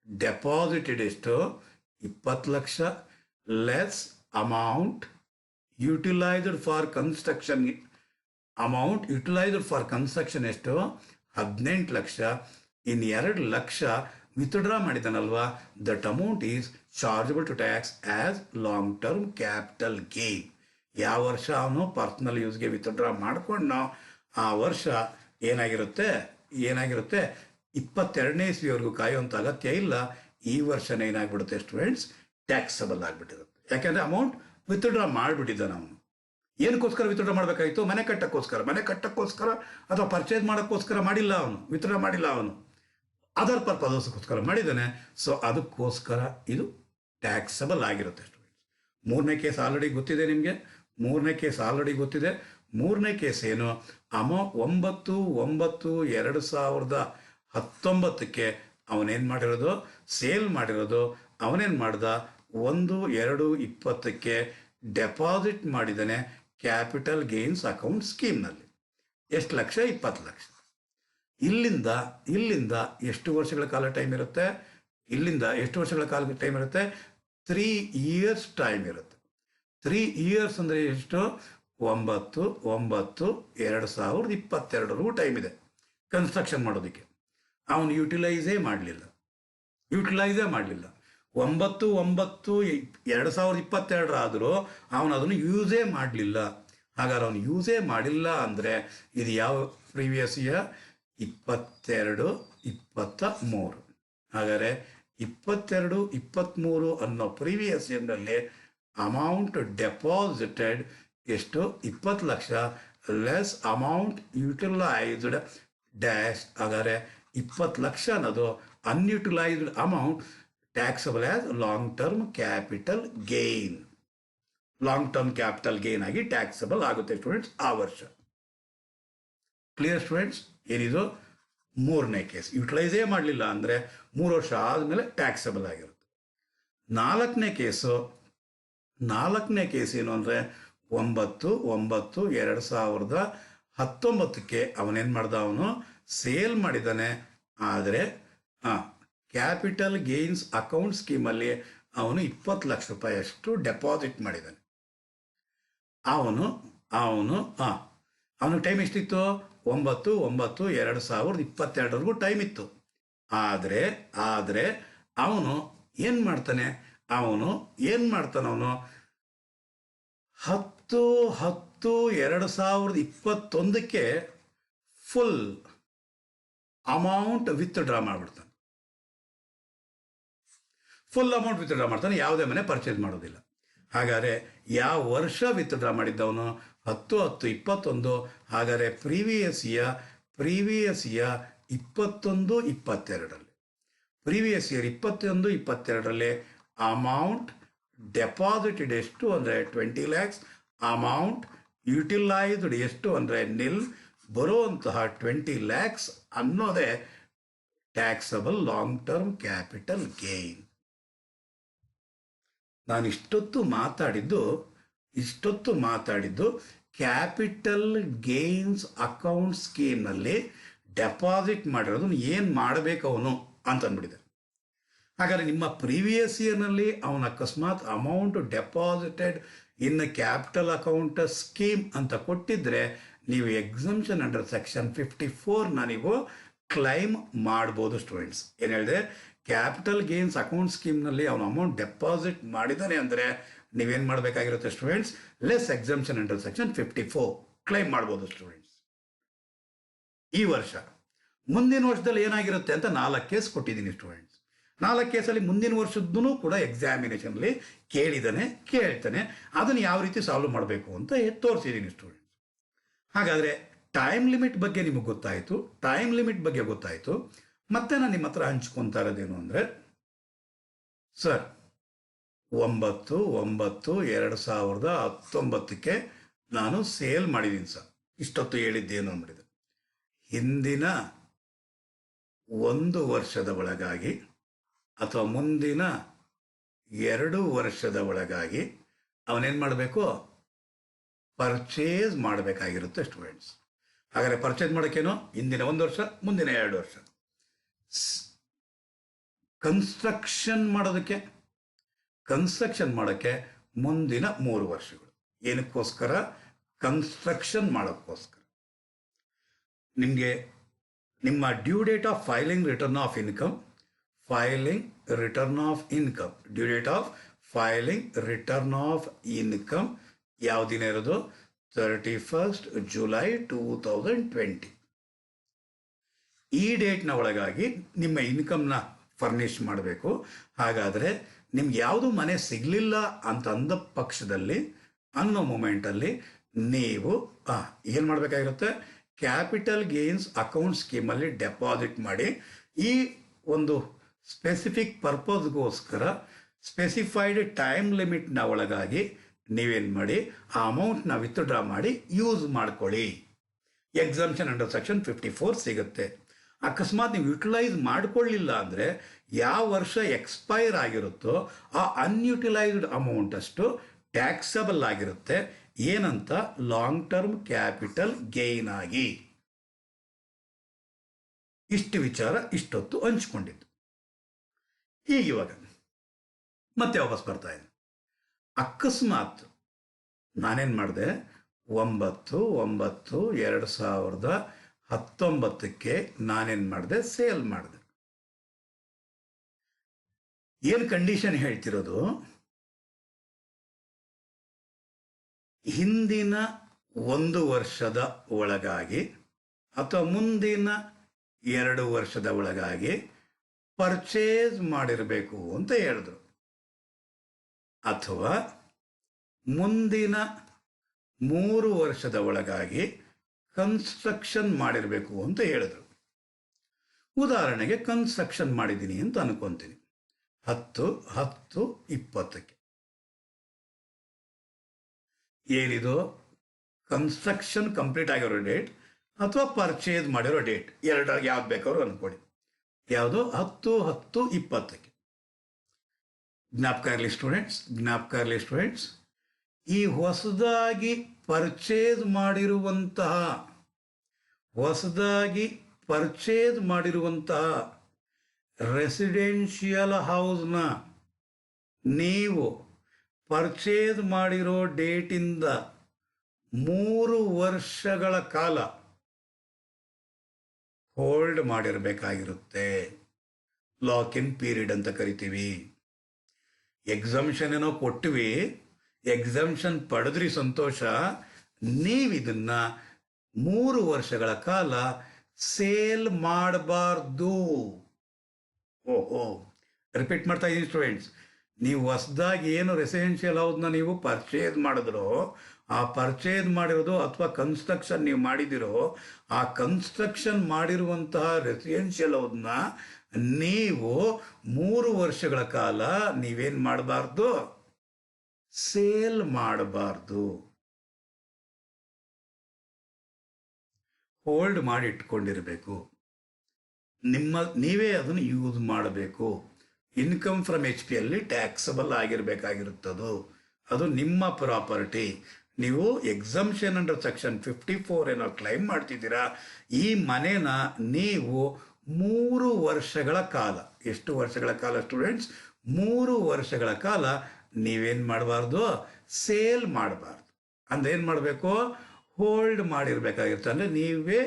ಡೆಪಾಸಿಟೆಡ್ ಎಷ್ಟು? 20 ಲಕ್ಷ less amount utilised for construction. Amount utilised for construction ಎಷ್ಟು? 18 ಲಕ್ಷ. ಇನ್ನು 2 ಲಕ್ಷ ವಿತ್ಡ್ರಾ ಮಾಡಿದಾನಲ್ವಾ, that amount is chargeable to tax as long term capital gain. ಯಾವ ವರ್ಷ ಅವನು ಪರ್ಸನಲ್ ಯೂಸ್ಗೆ ವಿತ್ಡ್ರಾ ಮಾಡ್ಕೊಂಡೋ ಆ ವರ್ಷ ಏನಾಗಿರುತ್ತೆ 22ನೇ ಇಸ್ವಿವರೆಗೂ ಕಾಯುವಂಥ ಅಗತ್ಯ ಇಲ್ಲ. ಈ ವರ್ಷನೇ ಏನಾಗ್ಬಿಡುತ್ತೆ ಸ್ಟೂಡೆಂಟ್ಸ್? ಟ್ಯಾಕ್ಸಬಲ್ ಆಗಿಬಿಟ್ಟಿರುತ್ತೆ. ಯಾಕೆಂದರೆ ಅಮೌಂಟ್ ವಿತ್ಡ್ರಾ ಮಾಡಿಬಿಟ್ಟಿದ್ದಾನೆ ಅವನು. ಏನಕ್ಕೋಸ್ಕರ ವಿತ್ಡ್ರಾ ಮಾಡಬೇಕಾಗಿತ್ತು? ಮನೆ ಕಟ್ಟಕ್ಕೋಸ್ಕರ ಅಥವಾ ಪರ್ಚೇಸ್ ಮಾಡೋಕ್ಕೋಸ್ಕರ ಮಾಡಿಲ್ಲ ಅವನು. ವಿತ್ಡ್ರಾ ಮಾಡಿಲ್ಲ ಅವನು, ಅದರ್ ಪರ್ಪಸ್ಗೋಸ್ಕರ ಮಾಡಿದ್ದಾನೆ. ಸೊ ಅದಕ್ಕೋಸ್ಕರ ಇದು ಟ್ಯಾಕ್ಸಬಲ್ ಆಗಿರುತ್ತೆ ಸ್ಟೂಡೆಂಟ್ಸ್. ಮೂರನೇ ಕೇಸ್ ಆಲ್ರೆಡಿ ಗೊತ್ತಿದೆ ನಿಮಗೆ. ಮೂರನೇ ಕೇಸ್ ಏನು? 9/9/2019ಕ್ಕೆ ಅವನೇನು ಮಾಡಿರೋದು? ಸೇಲ್ ಮಾಡಿರೋದು. ಅವನೇನು ಮಾಡ್ದ? 1/2/20ಕ್ಕೆ ಡೆಪಾಸಿಟ್ ಮಾಡಿದ್ದಾನೆ ಕ್ಯಾಪಿಟಲ್ ಗೇನ್ಸ್ ಅಕೌಂಟ್ ಸ್ಕೀಮ್ನಲ್ಲಿ. ಎಷ್ಟು ಲಕ್ಷ? 20 ಲಕ್ಷ. ಇಲ್ಲಿಂದ ಇಲ್ಲಿಂದ ಎಷ್ಟು ವರ್ಷಗಳ ಕಾಲ ಟೈಮ್ ಇರುತ್ತೆ? ಇಲ್ಲಿಂದ ಎಷ್ಟು ವರ್ಷಗಳ ಕಾಲ ಟೈಮ್ ಇರುತ್ತೆ? 3 years ಟೈಮ್ ಇರುತ್ತೆ. 3 years ಅಂದರೆ ಎಷ್ಟು? 9/9/2022 ಟೈಮ್ ಇದೆ ಕನ್ಸ್ಟ್ರಕ್ಷನ್ ಮಾಡೋದಕ್ಕೆ. ಅವನು ಯುಟಿಲೈಸೇ ಮಾಡಲಿಲ್ಲ. 9/9/2022 ಆದರೂ ಅವನು ಅದನ್ನು ಯೂಸೇ ಮಾಡಲಿಲ್ಲ. ಹಾಗಾದ್ರೆ ಅವನು ಯೂಸೇ ಮಾಡಿಲ್ಲ ಅಂದರೆ ಇದು ಯಾವ ಪ್ರೀವಿಯಸ್ ಇಯರ್? 22-23. ಹಾಗಾದರೆ 22-23 ಅನ್ನೋ ಪ್ರೀವಿಯಸ್ ಇಯರ್ನಲ್ಲಿ ಅಮೌಂಟ್ ಡೆಪಾಸಿಟೆಡ್ ಎಷ್ಟು? 20 ಲಕ್ಷ ಲೆಸ್ ಅಮೌಂಟ್ ಯುಟಿಲೈಸ್ಡ್ ಡ್ಯಾಶ್. ಹಾಗಾದರೆ 20 ಲಕ್ಷ ಅನ್ನೋದು unutilised amount taxable as long term capital gain. Long term capital gain ಆಗಿ ಟ್ಯಾಕ್ಸಬಲ್ ಆಗುತ್ತೆ ಸ್ಟೂಡೆಂಟ್ಸ್ ಆ ವರ್ಷ. Clear students? ಏನಿದು 3ನೇ ಕೇಸ್. ಯುಟಿಲೈಸೇ ಮಾಡಲಿಲ್ಲ ಅಂದರೆ 3 ವರ್ಷ ಆದಮೇಲೆ ಟ್ಯಾಕ್ಸಬಲ್ ಆಗಿರುತ್ತೆ. 4ನೇ ಕೇಸ್ ಏನು ಅಂದರೆ 9/9/2019 ಅವನೇನು ಮಾಡ್ದ? ಅವನು ಸೇಲ್ ಮಾಡಿದ್ದಾನೆ. ಆದರೆ ಕ್ಯಾಪಿಟಲ್ ಗೇನ್ಸ್ ಅಕೌಂಟ್ ಸ್ಕೀಮಲ್ಲಿ ಅವನು 20 ಲಕ್ಷ ರೂಪಾಯಿಯಷ್ಟು ಡೆಪಾಸಿಟ್ ಮಾಡಿದ್ದಾನೆ. ಅವನು ಟೈಮ್ ಎಷ್ಟಿತ್ತು? 9/9/2022 ಟೈಮ್ ಇತ್ತು. ಆದರೆ ಅವನು ಏನು ಮಾಡ್ತಾನೆ? ಅವನು 10/10/2021 ಫುಲ್ ಅಮೌಂಟ್ ವಿತ್ಡ್ರಾ ಮಾಡಿಬಿಡ್ತಾನೆ. ಯಾವುದೇ ಮನೆ ಪರ್ಚೇಸ್ ಮಾಡೋದಿಲ್ಲ. ಹಾಗಾದರೆ ಯಾವ ವರ್ಷ ವಿತ್ಡ್ರಾ ಮಾಡಿದ್ದವನು? 10/10/21. ಹಾಗಾದರೆ ಪ್ರೀವಿಯಸ್ ಇಯರ್ 21-22ರಲ್ಲಿ, ಪ್ರೀವಿಯಸ್ ಇಯರ್ 21-22ರಲ್ಲಿ ಅಮೌಂಟ್ ಡೆಪಾಸಿಟೆಡ್ ಎಷ್ಟು ಅಂದರೆ 20 lakhs. ಅಮೌಂಟ್ ಯುಟಿಲೈಸ್ಡ್ ಎಷ್ಟು ಅಂದರೆ ನಿಲ್. ಬರುವಂತಹ 20 lakhs ಅನ್ನೋದೇ taxable long term capital gain. ನಾನು ಇಷ್ಟೊತ್ತು ಮಾತಾಡಿದ್ದು ಕ್ಯಾಪಿಟಲ್ ಗೇನ್ಸ್ ಅಕೌಂಟ್ ಸ್ಕೀಮ್ನಲ್ಲಿ ಡೆಪಾಸಿಟ್ ಮಾಡಿರೋದನ್ನು ಏನು ಮಾಡಬೇಕು ಅವನು ಅಂತ ಅಂದ್ಬಿಟ್ಟಿದೆ. ಹಾಗಾದರೆ ನಿಮ್ಮ ಪ್ರೀವಿಯಸ್ ಇಯರ್ನಲ್ಲಿ ಅವನ ಅಕಸ್ಮಾತ್ amount deposited in capital account scheme ಅಂತ ಕೊಟ್ಟಿದ್ರೆ ನೀವು ಎಕ್ಸಂಪ್ಷನ್ ಅಂಡರ್ ಸೆಕ್ಷನ್ 54ನ ನೀವು ಕ್ಲೈಮ್ ಮಾಡ್ಬೋದು ಸ್ಟೂಡೆಂಟ್ಸ್. ಏನು ಹೇಳಿದೆ? ಕ್ಯಾಪಿಟಲ್ ಗೇನ್ಸ್ ಅಕೌಂಟ್ ಸ್ಕೀಮ್ನಲ್ಲಿ ಅವನು ಅಮೌಂಟ್ ಡೆಪಾಸಿಟ್ ಮಾಡಿದ್ದಾನೆ ಅಂದರೆ ನೀವೇನು ಮಾಡಬೇಕಾಗಿರುತ್ತೆ students? Less exemption under section 54 claim ಮಾಡ್ಬೋದು ಸ್ಟೂಡೆಂಟ್ಸ್ ಈ ವರ್ಷ. ಮುಂದಿನ ವರ್ಷದಲ್ಲಿ ಏನಾಗಿರುತ್ತೆ ಅಂತ 4 ಕೇಸ್ ಕೊಟ್ಟಿದ್ದೀನಿ ಸ್ಟೂಡೆಂಟ್ಸ್. 4 ಕೇಸಲ್ಲಿ ಮುಂದಿನ ವರ್ಷದ್ದೂ ಕೂಡ ಎಕ್ಸಾಮಿನೇಷನ್ಲಿ ಕೇಳ್ತಾನೆ. ಅದನ್ನು ಯಾವ ರೀತಿ ಸಾಲ್ವ್ ಮಾಡಬೇಕು ಅಂತ ತೋರಿಸಿದ್ದೀನಿ ಸ್ಟೂಡೆಂಟ್ಸ್. ಹಾಗಾದರೆ ಟೈಮ್ ಲಿಮಿಟ್ ಬಗ್ಗೆ ನಿಮಗೆ ಗೊತ್ತಾಯಿತು. ಮತ್ತೆ ನಾನು ನಿಮ್ಮ ಹತ್ರ ಹಂಚ್ಕೊತಾ ಇರೋದೇನು ಅಂದರೆ, ಸರ್ 9/9/2019 ನಾನು ಸೇಲ್ ಮಾಡಿದ್ದೀನಿ ಸರ್. ಇಷ್ಟೊತ್ತು ಹೇಳಿದ್ದೇನು ಅಂದ್ಬಿಟ್ಟಿದೆ, ಹಿಂದಿನ 1 ವರ್ಷದ ಒಳಗಾಗಿ ಅಥವಾ ಮುಂದಿನ 2 ವರ್ಷದ ಒಳಗಾಗಿ ಅವನೇನು ಮಾಡಬೇಕು? ಪರ್ಚೇಸ್ ಮಾಡಬೇಕಾಗಿರುತ್ತೆ ಸ್ಟೂಡೆಂಟ್ಸ್. ಹಾಗಾದರೆ ಪರ್ಚೇಸ್ ಮಾಡೋಕ್ಕೇನು? ಹಿಂದಿನ 1 ವರ್ಷ, ಮುಂದಿನ 2 ವರ್ಷ. ಕನ್ಸ್ಟ್ರಕ್ಷನ್ ಮಾಡೋಕ್ಕೆ ಮುಂದಿನ 3 ವರ್ಷಗಳು. ಏನಕ್ಕೋಸ್ಕರ? ಕನ್ಸ್ಟ್ರಕ್ಷನ್ ಮಾಡೋಕ್ಕೋಸ್ಕರ. ನಿಮಗೆ ನಿಮ್ಮ due date of filing return of income, due date of filing return of income ಯಾವ ದಿನ ಇರೋದು? 31st July 2020. ಈ ಡೇಟ್ನ ಒಳಗಾಗಿ ನಿಮ್ಮ ಇನ್ಕಮ್ನ ಫರ್ನಿಷ್ ಮಾಡಬೇಕು. ಹಾಗಾದರೆ ನಿಮ್ಗೆ ಯಾವುದು ಮನೆ ಸಿಗಲಿಲ್ಲ ಅಂತ ಅಂದ ಪಕ್ಷದಲ್ಲಿ ಅನ್ನೋ ಮೂಮೆಂಟಲ್ಲಿ ನೀವು ಏನು ಮಾಡಬೇಕಾಗಿರುತ್ತೆ? ಕ್ಯಾಪಿಟಲ್ ಗೇನ್ಸ್ ಅಕೌಂಟ್ ಸ್ಕೀಮಲ್ಲಿ ಡೆಪಾಸಿಟ್ ಮಾಡಿ. ಈ ಒಂದು ಸ್ಪೆಸಿಫಿಕ್ ಪರ್ಪಸ್ಗೋಸ್ಕರ ಸ್ಪೆಸಿಫೈಡ್ ಟೈಮ್ ಲಿಮಿಟ್ನ ಒಳಗಾಗಿ ನೀವೇನು ಮಾಡಿ? ಆ ಅಮೌಂಟ್ನ ವಿತ್ಡ್ರಾ ಮಾಡಿ ಯೂಸ್ ಮಾಡ್ಕೊಳ್ಳಿ. ಎಕ್ಸಂಪ್ಷನ್ ಅಂಡರ್ ಸೆಕ್ಷನ್ 54 ಸಿಗುತ್ತೆ. ಅಕಸ್ಮಾತ್ ನೀವು ಯುಟಿಲೈಸ್ ಮಾಡಿಕೊಳ್ಳಿಲ್ಲ ಅಂದರೆ ಯಾವ ವರ್ಷ ಎಕ್ಸ್ಪೈರ್ ಆಗಿರುತ್ತೋ ಆ ಅನ್ಯುಟಿಲೈಸ್ಡ್ ಅಮೌಂಟ್ ಅಷ್ಟು ಟ್ಯಾಕ್ಸಬಲ್ ಆಗಿರುತ್ತೆ. ಏನಂತ? ಲಾಂಗ್ ಟರ್ಮ್ ಕ್ಯಾಪಿಟಲ್ ಗೇನ್ ಆಗಿ. ಇಷ್ಟು ವಿಚಾರ ಇಷ್ಟೊತ್ತು ಹಂಚ್ಕೊಂಡಿದ್ದು. ಈಗ ಇವಾಗ ಮತ್ತೆ ವಾಪಸ್ ಬರ್ತಾ ಇದ್ದೀನಿ. ಅಕಸ್ಮಾತ್ ನಾನೇನು ಮಾಡಿದೆ, 9/9/2019 ನಾನೇನು ಮಾಡಿದೆ, ಸೇಲ್ ಮಾಡಿದೆ. ಏನು ಕಂಡೀಷನ್ ಹೇಳ್ತಿರೋದು, ಹಿಂದಿನ 1 ವರ್ಷದ ಒಳಗಾಗಿ ಅಥವಾ ಮುಂದಿನ 2 ವರ್ಷದ ಒಳಗಾಗಿ ಪರ್ಚೇಸ್ ಮಾಡಿರಬೇಕು ಅಂತ ಹೇಳಿದ್ರು, ಅಥವಾ ಮುಂದಿನ 3 ವರ್ಷದ ಒಳಗಾಗಿ ಕನ್ಸ್ಟ್ರಕ್ಷನ್ ಮಾಡಿರಬೇಕು ಅಂತ ಹೇಳಿದ್ರು. ಉದಾಹರಣೆಗೆ ಕನ್ಸ್ಟ್ರಕ್ಷನ್ ಮಾಡಿದ್ದೀನಿ ಅಂತ ಅನ್ಕೊಂತೀನಿ 10/10/20. ಏನಿದು ಕನ್ಸ್ಟ್ರಕ್ಷನ್ ಕಂಪ್ಲೀಟ್ ಆಗಿರೋ ಡೇಟ್ ಅಥವಾ ಪರ್ಚೇಸ್ ಮಾಡಿರೋ ಡೇಟ್, ಎರಡಾಗಿ ಯಾವ್ದು ಬೇಕಾದ್ರೂ ಅನ್ಕೊಳ್ಳಿ. ಯಾವುದು? 10/10/20. ಜ್ಞಾಪಕ ಇರಲಿ ಸ್ಟೂಡೆಂಟ್ಸ್, ಈ ಹೊಸದಾಗಿ ಪರ್ಚೇಸ್ ಮಾಡಿರುವಂತಹ ರೆಸಿಡೆನ್ಷಿಯಲ್ ಹೌಸ್ನ ನೀವು ಪರ್ಚೇಸ್ ಮಾಡಿರೋ ಡೇಟಿಂದ 3 ವರ್ಷಗಳ ಕಾಲ ಹೋಲ್ಡ್ ಮಾಡಿರಬೇಕಾಗಿರುತ್ತೆ. ಲಾಕ್ ಇನ್ ಪೀರಿಯಡ್ ಅಂತ ಕರಿತೀವಿ. ಎಕ್ಸಂಪ್ಷನ್ ಏನೋ ಕೊಟ್ವಿ, ಎಕ್ಸಂಪ್ಷನ್ ಪಡೆದ್ರಿ, ಸಂತೋಷ. ನೀವಿದನ್ನ 3 ವರ್ಷಗಳ ಕಾಲ ಸೇಲ್ ಮಾಡಬಾರ್ದು. ಓಹೋ, ರಿಪೀಟ್ ಮಾಡ್ತಾ ಇದ್ದೀನಿ ಸ್ಟೂಡೆಂಟ್ಸ್. ನೀವು ಹೊಸದಾಗಿ ಏನು ರೆಸಿಡೆನ್ಷಿಯಲ್ ಹೌಸ್ನ ನೀವು ಪರ್ಚೇಸ್ ಮಾಡಿದ್ರೋ, ಆ ಪರ್ಚೇಸ್ ಮಾಡಿರೋದು ಅಥವಾ ಕನ್ಸ್ಟ್ರಕ್ಷನ್ ನೀವು ಮಾಡಿದಿರೋ, ಆ ಕನ್ಸ್ಟ್ರಕ್ಷನ್ ಮಾಡಿರುವಂತಹ ರೆಸಿಡೆನ್ಷಿಯಲ್ ಹೌಸ್ನ ನೀವು 3 ವರ್ಷಗಳ ಕಾಲ ನೀವೇನು ಮಾಡಬಾರ್ದು, ಸೇಲ್ ಮಾಡಬಾರ್ದು, ಹೋಲ್ಡ್ ಮಾಡಿ ಇಟ್ಕೊಂಡಿರಬೇಕು. ನೀವೇ ಅದನ್ನು ಯೂಸ್ ಮಾಡಬೇಕು. ಇನ್ಕಮ್ ಫ್ರಮ್ HP ಅಲ್ಲಿ ಟ್ಯಾಕ್ಸಬಲ್ ಆಗಿರಬೇಕಾಗಿರುತ್ತದು. ಅದು ನಿಮ್ಮ ಪ್ರಾಪರ್ಟಿ. ನೀವು ಎಕ್ಸಂಪ್ಷನ್ ಅಂಡರ್ ಸೆಕ್ಷನ್ 54 ಏನೋ ಕ್ಲೈಮ್ ಮಾಡ್ತಿದ್ದೀರಾ, ಈ ಮನೇನ ನೀವು 3 ವರ್ಷಗಳ ಕಾಲ, ಎಷ್ಟು ವರ್ಷಗಳ ಕಾಲ ಸ್ಟೂಡೆಂಟ್ಸ್? 3 ವರ್ಷಗಳ ಕಾಲ ನೀವೇನು ಮಾಡಬಾರ್ದು, ಸೇಲ್ ಮಾಡಬಾರ್ದು. ಅಂದ್ರೆ ಏನು ಮಾಡಬೇಕು? ಹೋಲ್ಡ್ ಮಾಡಿರ್ಬೇಕಾಗಿರುತ್ತೆ. ಅಂದರೆ ನೀವೇ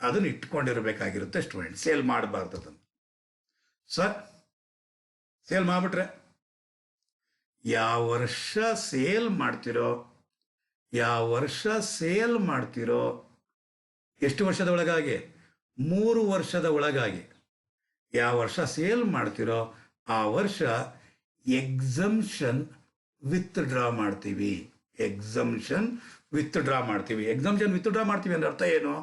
ಅದನ್ನು ಇಟ್ಕೊಂಡಿರ್ಬೇಕಾಗಿರುತ್ತೆ ಸ್ಟೂಡೆಂಟ್. ಸೇಲ್ ಮಾಡಬಾರ್ದು ಅದನ್ನು. ಸರ್, ಸೇಲ್ ಮಾಡಿಬಿಟ್ರೆ ಯಾವ ವರ್ಷ ಸೇಲ್ ಮಾಡ್ತಿರೋ, ಎಷ್ಟು ವರ್ಷದ ಒಳಗಾಗಿ? 3 ವರ್ಷದ ಒಳಗಾಗಿ ಯಾವ ವರ್ಷ ಸೇಲ್ ಮಾಡ್ತಿರೋ ಆ ವರ್ಷ ಎಕ್ಸಂಪ್ಷನ್ ವಿತ್ಡ್ರಾ ಮಾಡ್ತೀವಿ. ಎಕ್ಸಂಪ್ಷನ್ ವಿತ್ಡ್ರಾ ಮಾಡ್ತೀವಿ ಅಂದ್ರೆ ಅರ್ಥ ಏನು?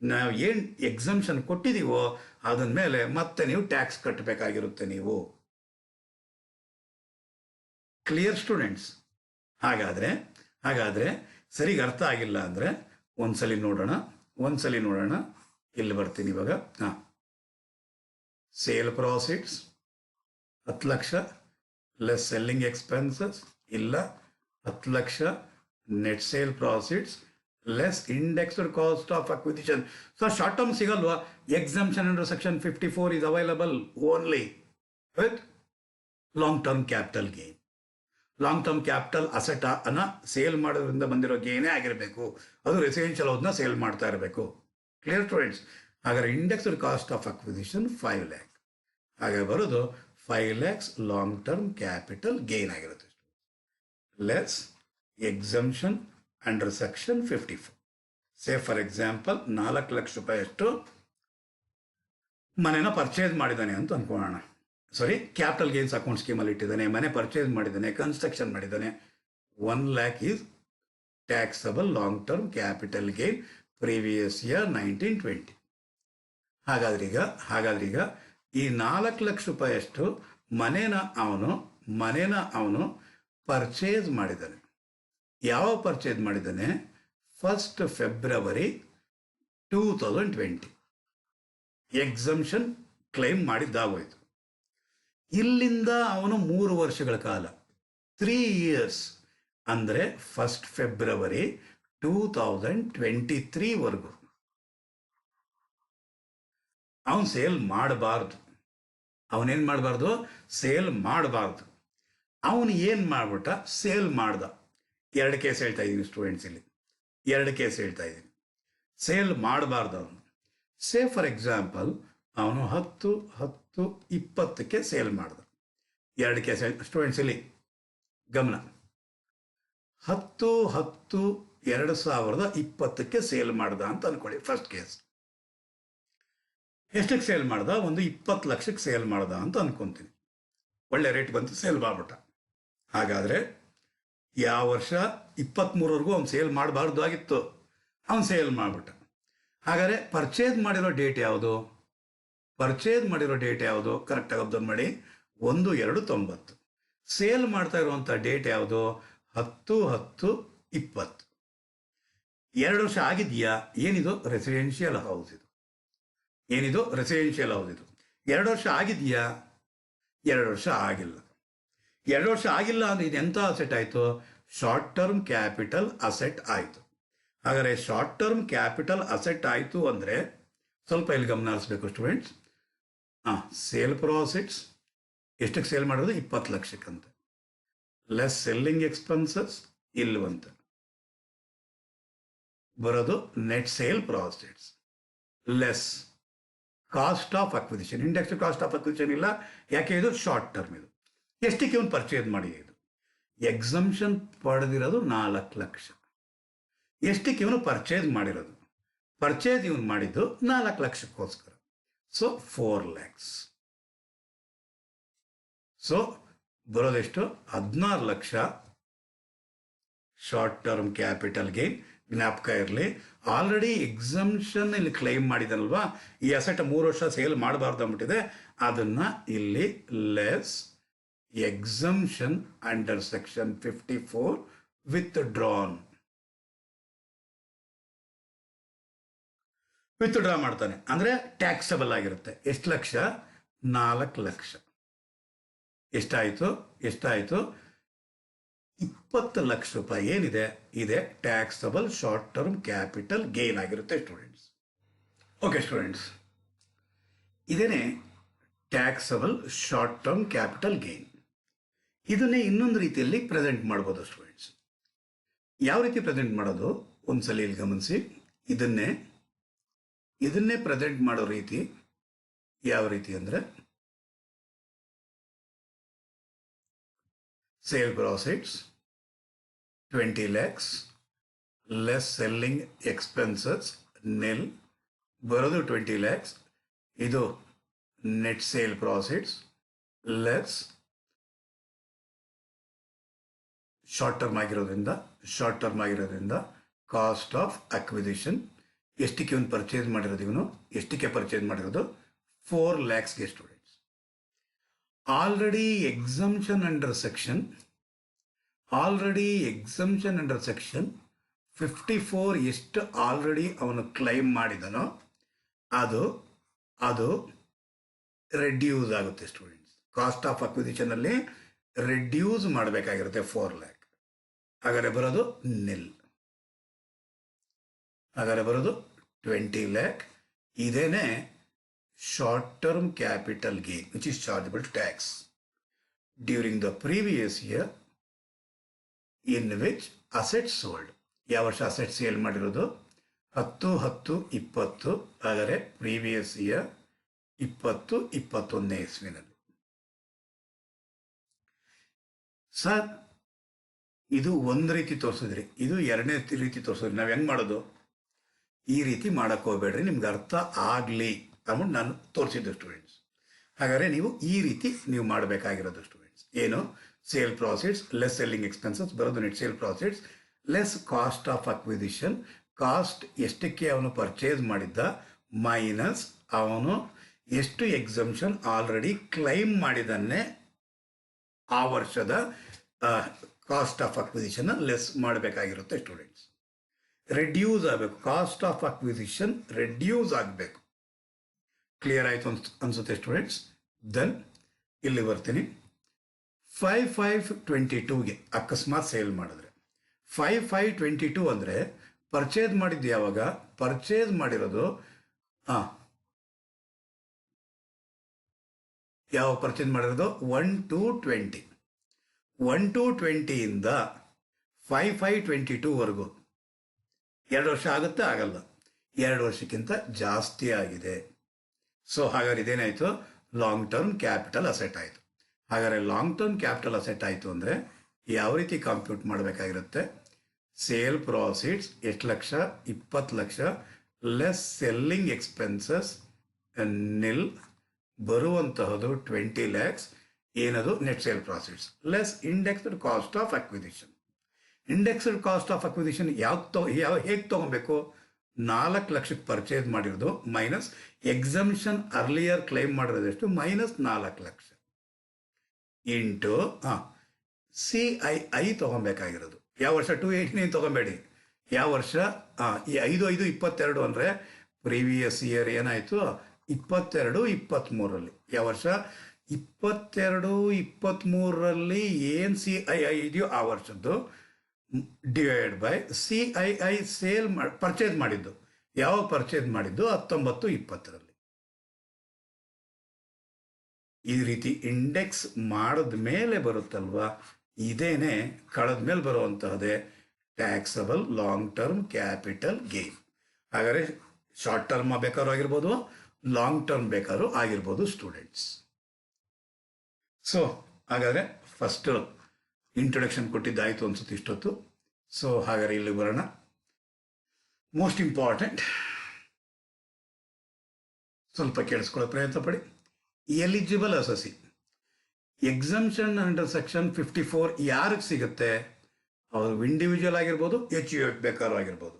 ನಾವು ಏನು ಎಕ್ಸಂಪ್ಷನ್ ಕೊಟ್ಟಿದ್ದೀವೋ ಅದನ್ನ ಮೇಲೆ ಮತ್ತೆ ನೀವು ಟ್ಯಾಕ್ಸ್ ಕಟ್ಟಬೇಕಾಗಿರುತ್ತೆ ನೀವು. Clear students? ಹಾಗಾದ್ರೆ ಸರಿಗೆ ಅರ್ಥ ಆಗಿಲ್ಲ ಅಂದರೆ ಒಂದ್ಸಲಿ ನೋಡೋಣ. ಇಲ್ಲಿ ಬರ್ತೀನಿ ಇವಾಗ. ಸೇಲ್ ಪ್ರಾಫಿಟ್ಸ್ 10 ಲಕ್ಷ ಲೆಸ್ ಸೆಲ್ಲಿಂಗ್ ಎಕ್ಸ್ಪೆನ್ಸಸ್, ಇಲ್ಲ 10 ಲಕ್ಷ net sale profits less indexed cost of acquisition. So short term ಸಿಗಲ್ವಾ? Exemption under section 54 is available only with long term capital gain. Long term capital asset ಅನ್ನ sale ಮಾಡೋದ್ರಿಂದ ಬಂದಿರೋ ಗೇನೇ ಆಗಿರಬೇಕು. ಅದು residential ಹೌಸ್ನ sale ಮಾಡ್ತಾ ಇರಬೇಕು. Clear students? ಹಾಗಾದ್ರೆ indexed cost of acquisition 5 lakh. ಹಾಗೆ ಬರೋದು 5 lakhs long term capital gain ಆಗಿರುತ್ತೆ. Less exemption under section 54. Say for example 4 ಲಕ್ಷ ರೂಪಾಯಿಯಷ್ಟು ಮನೆನ ಪರ್ಚೇಸ್ ಮಾಡಿದ್ದಾನೆ ಅಂತ ಅನ್ಕೊಳ್ಳೋಣ. ಕ್ಯಾಪಿಟಲ್ ಗೇನ್ಸ್ ಅಕೌಂಟ್ ಸ್ಕೀಮಲ್ಲಿ ಇಟ್ಟಿದ್ದಾನೆ, ಮನೆ ಪರ್ಚೇಸ್ ಮಾಡಿದ್ದಾನೆ, ಕನ್ಸ್ಟ್ರಕ್ಷನ್ ಮಾಡಿದ್ದಾನೆ. 1 lakh is taxable long term capital gain previous year 1920. ಹಾಗಾದ್ರೆ ಈಗ ಈ 4 ಲಕ್ಷ ರೂಪಾಯಿಯಷ್ಟು ಮನೇನ ಅವನು ಪರ್ಚೇಸ್ ಮಾಡಿದ್ದಾನೆ. ಯಾವ ಪರ್ಚೇಸ್ ಮಾಡಿದ್ದಾನೆ? 1st February 2020. Exemption claim ಮಾಡಿದ್ದಾಗೋಯ್ತು. ಇಲ್ಲಿಂದ ಅವನು 3 ವರ್ಷಗಳ ಕಾಲ, 3 years ಅಂದರೆ 1st February 2023 ವರೆಗೂ ಅವನು ಸೇಲ್ ಮಾಡಬಾರ್ದು. ಅವನೇನು ಮಾಡಬಾರ್ದು? ಸೇಲ್ ಮಾಡಬಾರ್ದು. ಅವನು ಏನು ಮಾಡ್ಬಿಟ್ಟ? ಸೇಲ್ ಮಾಡ್ದ. 2 ಕೇಸ್ ಹೇಳ್ತಾ ಇದ್ದೀನಿ ಸ್ಟೂಡೆಂಟ್ಸ್, ಇಲ್ಲಿ 2 ಕೇಸ್ ಹೇಳ್ತಾ ಇದ್ದೀನಿ. ಸೇಲ್ ಮಾಡಬಾರ್ದು ಅವನು. ಸೇ ಫಾರ್ ಎಕ್ಸಾಂಪಲ್ ಅವನು 10, 10, 20ಕ್ಕೆ ಸೇಲ್ ಮಾಡ್ದ. 2 ಕೇಸ್ ಸ್ಟೂಡೆಂಟ್ಸ್, ಇಲ್ಲಿ ಗಮನ. 10, 10, 2020ಕ್ಕೆ ಸೇಲ್ ಮಾಡ್ದ ಅಂತ ಅನ್ಕೊಳ್ಳಿ. ಫಸ್ಟ್ ಕೇಸ್ ಎಷ್ಟಕ್ಕೆ ಸೇಲ್ ಮಾಡ್ದ? ಒಂದು 20 ಲಕ್ಷಕ್ಕೆ ಸೇಲ್ ಮಾಡ್ದ ಅಂತ ಅನ್ಕೊಂತೀನಿ. ಒಳ್ಳೆ ರೇಟ್ ಬಂತು, ಸೇಲ್ ಮಾಡ್ಬಿಟ್ಟ. ಹಾಗಾದರೆ ಯಾವ ವರ್ಷ? 23ವರೆಗೂ ಅವ್ನು ಸೇಲ್ ಮಾಡಬಾರ್ದು ಆಗಿತ್ತು, ಅವನು ಸೇಲ್ ಮಾಡಿಬಿಟ್ಟ. ಹಾಗಾದರೆ ಪರ್ಚೇಸ್ ಮಾಡಿರೋ ಡೇಟ್ ಯಾವುದು? ಪರ್ಚೇಸ್ ಮಾಡಿರೋ ಡೇಟ್ ಯಾವುದು? ಕರೆಕ್ಟಾಗಿ ಅಬ್ಸರ್ವ್ ಮಾಡಿ. 1/2/90. ಸೇಲ್ ಮಾಡ್ತಾ ಇರುವಂಥ ಡೇಟ್ ಯಾವುದು? 10, 10, 20. 2 ವರ್ಷ ಆಗಿದೆಯಾ? ಏನಿದು? ರೆಸಿಡೆನ್ಷಿಯಲ್ ಹೌಸ್ ಇದು. ಏನಿದು? ರೆಸಿಡೆನ್ಷಿಯಲ್ ಹೌಸ್ ಇದು. 2 ವರ್ಷ ಆಗಿದೆಯಾ? 2 ವರ್ಷ ಆಗಿಲ್ಲ. 2 ವರ್ಷ ಆಗಿಲ್ಲ ಅಂದರೆ ಇದು ಎಂಥ ಅಸೆಟ್ ಆಯಿತು? ಶಾರ್ಟ್ ಟರ್ಮ್ ಕ್ಯಾಪಿಟಲ್ ಅಸೆಟ್ ಆಯಿತು. ಹಾಗಾದರೆ ಶಾರ್ಟ್ ಟರ್ಮ್ ಕ್ಯಾಪಿಟಲ್ ಅಸೆಟ್ ಆಯಿತು ಅಂದರೆ ಸ್ವಲ್ಪ ಇಲ್ಲಿ ಗಮನ ಹರಿಸ್ಬೇಕು ಸ್ಟೂಡೆಂಟ್ಸ್. ಸೇಲ್ ಪ್ರಾಫಿಟ್ಸ್ ಎಷ್ಟಕ್ಕೆ ಸೇಲ್ ಮಾಡೋದು? 20 ಲಕ್ಷಕ್ಕಂತ. ಲೆಸ್ ಸೆಲ್ಲಿಂಗ್ ಎಕ್ಸ್ಪೆನ್ಸಸ್ ಇಲ್ಲವಂತ ಬರೋದು net sale profits less cost of acquisition. Index cost of acquisition ಇಲ್ಲ, ಯಾಕೆ? ಇದು ಶಾರ್ಟ್ ಟರ್ಮ್. ಇದು ಎಷ್ಟಕ್ಕೆ ಇವನು ಪರ್ಚೇಸ್ ಮಾಡಿ? ಇದು ಎಕ್ಸಂಪ್ಷನ್ ಪಡೆದಿರೋದು 4 ಲಕ್ಷ. ಎಷ್ಟಕ್ಕೆ ಇವನು ಪರ್ಚೇಸ್ ಮಾಡಿರೋದು? ಪರ್ಚೇಸ್ ಇವನು ಮಾಡಿದ್ದು 4 ಲಕ್ಷಕ್ಕೋಸ್ಕರ. ಸೊ 4 ಲ್ಯಾಕ್ಸ್. ಸೊ ಬರೋದೆಷ್ಟು? 16 ಲಕ್ಷ ಶಾರ್ಟ್ ಟರ್ಮ್ ಕ್ಯಾಪಿಟಲ್ ಗೇನ್. ಜ್ಞಾಪಕ ಇರಲಿ, ಆಲ್ರೆಡಿ ಎಕ್ಸಂಪ್ಷನ್ ಇಲ್ಲಿ ಕ್ಲೈಮ್ ಮಾಡಿದನಲ್ವಾ, ಈ ಅಸೆಟ್ 3 ವರ್ಷ ಸೇಲ್ ಮಾಡಬಾರ್ದು ಅಂದ್ಬಿಟ್ಟಿದೆ, ಅದನ್ನು ಇಲ್ಲಿ less exemption under section 54 withdraw ಮಾಡ್ತಾನೆ. ಅಂದರೆ ಟ್ಯಾಕ್ಸಬಲ್ ಆಗಿರುತ್ತೆ. ಎಷ್ಟು ಲಕ್ಷ? 4 ಲಕ್ಷ. ಎಷ್ಟಾಯಿತು? 20 ಲಕ್ಷ ರೂಪಾಯಿ ಏನಿದೆ ಇದೆ taxable short term capital gain ಆಗಿರುತ್ತೆ ಸ್ಟೂಡೆಂಟ್ಸ್. ಓಕೆ ಸ್ಟೂಡೆಂಟ್ಸ್, ಇದೇನೆ taxable short term capital gain. ಇದನ್ನೇ ಇನ್ನೊಂದು ರೀತಿಯಲ್ಲಿ ಪ್ರೆಸೆಂಟ್ ಮಾಡ್ಬೋದು ಸ್ಟೂಡೆಂಟ್ಸ್. ಯಾವ ರೀತಿ ಪ್ರೆಸೆಂಟ್ ಮಾಡೋದು? ಒಂದ್ಸಲ ಇಲ್ಲಿ ಗಮನಿಸಿ. ಇದನ್ನೇ ಪ್ರೆಸೆಂಟ್ ಮಾಡೋ ರೀತಿ ಯಾವ ರೀತಿ ಅಂದರೆ, sale profits 20 lakhs less selling expenses nil ಬರೋದು 20 lakhs. ಇದು net sale profits less short term ಆಗಿರೋದ್ರಿಂದ ಕಾಸ್ಟ್ ಆಫ್ ಅಕ್ವಿಸಿಷನ್. ಎಷ್ಟಕ್ಕೆ ಇವನು ಪರ್ಚೇಸ್ ಮಾಡಿರೋದು? ಎಷ್ಟಕ್ಕೆ ಪರ್ಚೇಸ್ ಮಾಡಿರೋದು? 4 lakhsಗೆ students. Already exemption under section 54 ಎಷ್ಟು ಆಲ್ರೆಡಿ ಅವನು ಕ್ಲೈಮ್ ಮಾಡಿದನೋ ಅದು ರೆಡ್ಯೂಸ್ ಆಗುತ್ತೆ ಸ್ಟೂಡೆಂಟ್ಸ್. ಕಾಸ್ಟ್ ಆಫ್ ಅಕ್ವಿಸಿಷನ್ ಅಲ್ಲಿ ರೆಡ್ಯೂಸ್ ಮಾಡಬೇಕಾಗಿರುತ್ತೆ 4 lakh. ಹಾಗಾದರೆ ಬರೋದು ನಿಲ್. ಹಾಗಾದರೆ ಬರೋದು 20 lakh. ಇದೇನೆ short term capital gain which is chargeable to tax during the previous year in which asset sold. ಯಾವ ವರ್ಷ ಅಸೆಟ್ ಸೇಲ್ ಮಾಡಿರೋದು? 10, 10, 20. ಹಾಗಾದರೆ ಪ್ರೀವಿಯಸ್ ಇಯರ್ 20, 21ನೇ ಇಸ್ವಿನಲ್ಲಿ. ಸರ್, ಇದು ಒಂದು ರೀತಿ ತೋರಿಸಿದ್ರಿ, ಇದು ಎರಡನೇ ರೀತಿ ತೋರಿಸಿದ್ರಿ. ನಾವು ಹೆಂಗೆ ಮಾಡೋದು? ಈ ರೀತಿ ಮಾಡೋಕ್ಕೆ ಹೋಗ್ಬೇಡ್ರಿ, ನಿಮ್ಗೆ ಅರ್ಥ ಆಗಲಿ ಅಂದ್ಬಿಟ್ಟು ನಾನು ತೋರಿಸಿದ್ದು ಸ್ಟೂಡೆಂಟ್ಸ್. ಹಾಗಾದರೆ ನೀವು ಈ ರೀತಿ ನೀವು ಮಾಡಬೇಕಾಗಿರೋದು ಸ್ಟೂಡೆಂಟ್ಸ್. ಏನು? Sale profits less selling expenses ಬರೋದು net sale profits less cost of acquisition. Cost ಎಷ್ಟಕ್ಕೆ ಅವನು ಪರ್ಚೇಸ್ ಮಾಡಿದ್ದ ಮೈನಸ್ ಅವನು ಎಷ್ಟು ಎಕ್ಸಂಪ್ಷನ್ ಆಲ್ರೆಡಿ ಕ್ಲೈಮ್ ಮಾಡಿದನ್ನೇ ಆ ವರ್ಷದ ಕಾಸ್ಟ್ ಆಫ್ ಅಕ್ವಿಸಿಷನ್ ಲೆಸ್ ಮಾಡಬೇಕಾಗಿರುತ್ತೆ ಸ್ಟೂಡೆಂಟ್ಸ್. ರೆಡ್ಯೂಸ್ ಆಗಬೇಕು, ಕಾಸ್ಟ್ ಆಫ್ ಅಕ್ವಿಸಿಷನ್ ರೆಡ್ಯೂಸ್ ಆಗಬೇಕು. ಕ್ಲಿಯರ್ ಆಯಿತು ಅನ್ಸುತ್ತೆ ಸ್ಟೂಡೆಂಟ್ಸ್. ದೆನ್ ಇಲ್ಲಿ ಬರ್ತೀನಿ. 5/5/22ಗೆ ಅಕಸ್ಮಾತ್ ಸೇಲ್ ಮಾಡಿದ್ರೆ 5/5/22 ಅಂದರೆ ಪರ್ಚೇಸ್ ಮಾಡಿದ್ದು ಯಾವಾಗ? ಪರ್ಚೇಸ್ ಮಾಡಿರೋದು ಯಾವ ಪರ್ಚೇಸ್ ಮಾಡಿರೋದು 1/2/20, 1/2/20 5/5/22ವರೆಗೂ 2 ವರ್ಷ ಆಗುತ್ತೆ, ಆಗಲ್ಲ, 2 ವರ್ಷಕ್ಕಿಂತ ಜಾಸ್ತಿ ಆಗಿದೆ. ಸೊ ಹಾಗಾದ್ರೆ ಇದೇನಾಯಿತು, ಲಾಂಗ್ ಟರ್ಮ್ ಕ್ಯಾಪಿಟಲ್ ಅಸೆಟ್ ಆಯಿತು. ಹಾಗಾದರೆ ಲಾಂಗ್ ಟರ್ಮ್ ಕ್ಯಾಪಿಟಲ್ ಅಸೆಟ್ ಆಯಿತು ಅಂದರೆ ಯಾವ ರೀತಿ ಕಂಪ್ಯೂಟ್ ಮಾಡಬೇಕಾಗಿರುತ್ತೆ, ಸೇಲ್ ಪ್ರಾಫಿಟ್ಸ್ ಎಷ್ಟು ಲಕ್ಷ, 20 ಲಕ್ಷ, ಲೆಸ್ ಸೆಲ್ಲಿಂಗ್ ಎಕ್ಸ್ಪೆನ್ಸಸ್ ನಿಲ್, ಬರುವಂತಹದ್ದು 20 lakhs, ಏನದು net sale profits, less indexed cost of acquisition. Indexed cost of acquisition ಹೇಗೆ ತೊಗೊಬೇಕು, 4 ಲಕ್ಷಕ್ಕೆ ಪರ್ಚೇಸ್ ಮಾಡಿರೋದು ಮೈನಸ್ ಎಕ್ಸಮ್ಷನ್ ಅರ್ಲಿಯರ್ ಕ್ಲೈಮ್ ಮಾಡಿರೋದೆಷ್ಟು, -4 ಲಕ್ಷ ಇಂಟು CII ತೊಗೊಬೇಕಾಗಿರೋದು. ಯಾವ ವರ್ಷ, 289 ತೊಗೊಬೇಡಿ, ಯಾವ ವರ್ಷ, ಈ 5/5/22 ಅಂದರೆ ಪ್ರೀವಿಯಸ್ ಇಯರ್ ಏನಾಯಿತು, 22-23ರಲ್ಲಿ. ಯಾವ ವರ್ಷ, 22-23ರಲ್ಲಿ ಏನು CII ಇದೆಯೋ ಆ ವರ್ಷದ್ದು divide by CII sale purchase ಮಾಡಿದ್ದು. ಯಾವಾಗ ಪರ್ಚೇಸ್ ಮಾಡಿದ್ದು, 19-20ರಲ್ಲಿ. ಈ ರೀತಿ ಇಂಡೆಕ್ಸ್ ಮಾಡಿದ ಮೇಲೆ ಬರುತ್ತಲ್ವಾ, ಇದೇನೆ ಕಳೆದ ಮೇಲೆ ಬರುವಂತಹದೇ taxable long term capital gain. ಹಾಗಾದರೆ ಶಾರ್ಟ್ ಟರ್ಮ್ ಬೇಕಾದ್ರೂ ಆಗಿರ್ಬೋದು, ಲಾಂಗ್ ಟರ್ಮ್ ಬೇಕಾದ್ರೂ ಆಗಿರ್ಬೋದು ಸ್ಟೂಡೆಂಟ್ಸ್. ಸೊ ಹಾಗಾದರೆ ಫಸ್ಟ್ ಇಂಟ್ರೊಡಕ್ಷನ್ ಕೊಟ್ಟಿದ್ದಾಯಿತು ಅನ್ಸುತ್ತೆ ಇಷ್ಟೊತ್ತು. ಸೊ ಹಾಗಾದರೆ ಇಲ್ಲಿ ಬರೋಣ. ಮೋಸ್ಟ್ ಇಂಪಾರ್ಟೆಂಟ್, ಸ್ವಲ್ಪ ಕೇಳಿಸ್ಕೊಳ್ಳೋ ಪ್ರಯತ್ನ ಪಡಿ. ಎಲಿಜಿಬಲ್ ಅಸಸಿ ಎಕ್ಸಮ್ಷನ್ ಅಂಡರ್ ಸೆಕ್ಷನ್ 54 ಯಾರಿಗೆ ಸಿಗುತ್ತೆ, ಅವರು ಇಂಡಿವಿಜುವಲ್ ಆಗಿರ್ಬೋದು, HUF ಬೇಕಾದ್ರೂ ಆಗಿರ್ಬೋದು.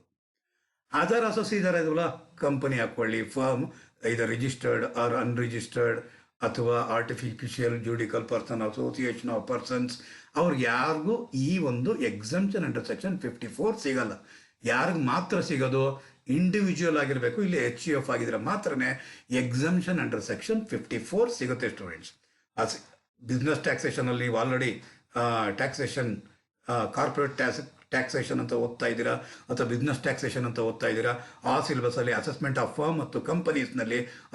ಅದರ್ ಅಸೋಸಿ ಇದ್ದಾರೆ ಇದಲ್ಲ, ಕಂಪನಿ ಹಾಕ್ಕೊಳ್ಳಿ, firm either registered or unregistered ಅಥವಾ artificial juridical person, association of persons, ಅವ್ರಿಗೆ ಯಾರಿಗೂ ಈ ಒಂದು ಎಕ್ಸಮ್ಷನ್ ಅಂಡರ್ ಸೆಕ್ಷನ್ 54 ಸಿಗಲ್ಲ. ಯಾರಿಗೆ ಮಾತ್ರ ಸಿಗೋದು, ಇಂಡಿವಿಜುವಲ್ ಆಗಿರಬೇಕು, ಇಲ್ಲಿ HUF ಆಗಿದ್ರೆ ಮಾತ್ರನೇ ಎಕ್ಸಮ್ಷನ್ ಅಂಡರ್ ಸೆಕ್ಷನ್ 54 ಸಿಗುತ್ತೆ ಸ್ಟೂಡೆಂಟ್ಸ್. ಬಿಸ್ನೆಸ್ ಟ್ಯಾಕ್ಸೇಷನಲ್ಲಿ ನೀವು ಆಲ್ರೆಡಿ ಟ್ಯಾಕ್ಸೇಷನ್, ಕಾರ್ಪೊರೇಟ್ ಟ್ಯಾಕ್ಸೇಷನ್ ಅಂತ ಓದ್ತಾ ಇದ್ದೀರಾ ಅಥವಾ ಬಿಸ್ನೆಸ್ ಟ್ಯಾಕ್ಸೇಷನ್ ಅಂತ ಓದ್ತಾ ಇದ್ದೀರಾ. ಆ ಸಿಲೆಬಸಲ್ಲಿ ಅಸೆಸ್ಮೆಂಟ್ ಆಫ್ ಫರ್ಮ್ ಮತ್ತು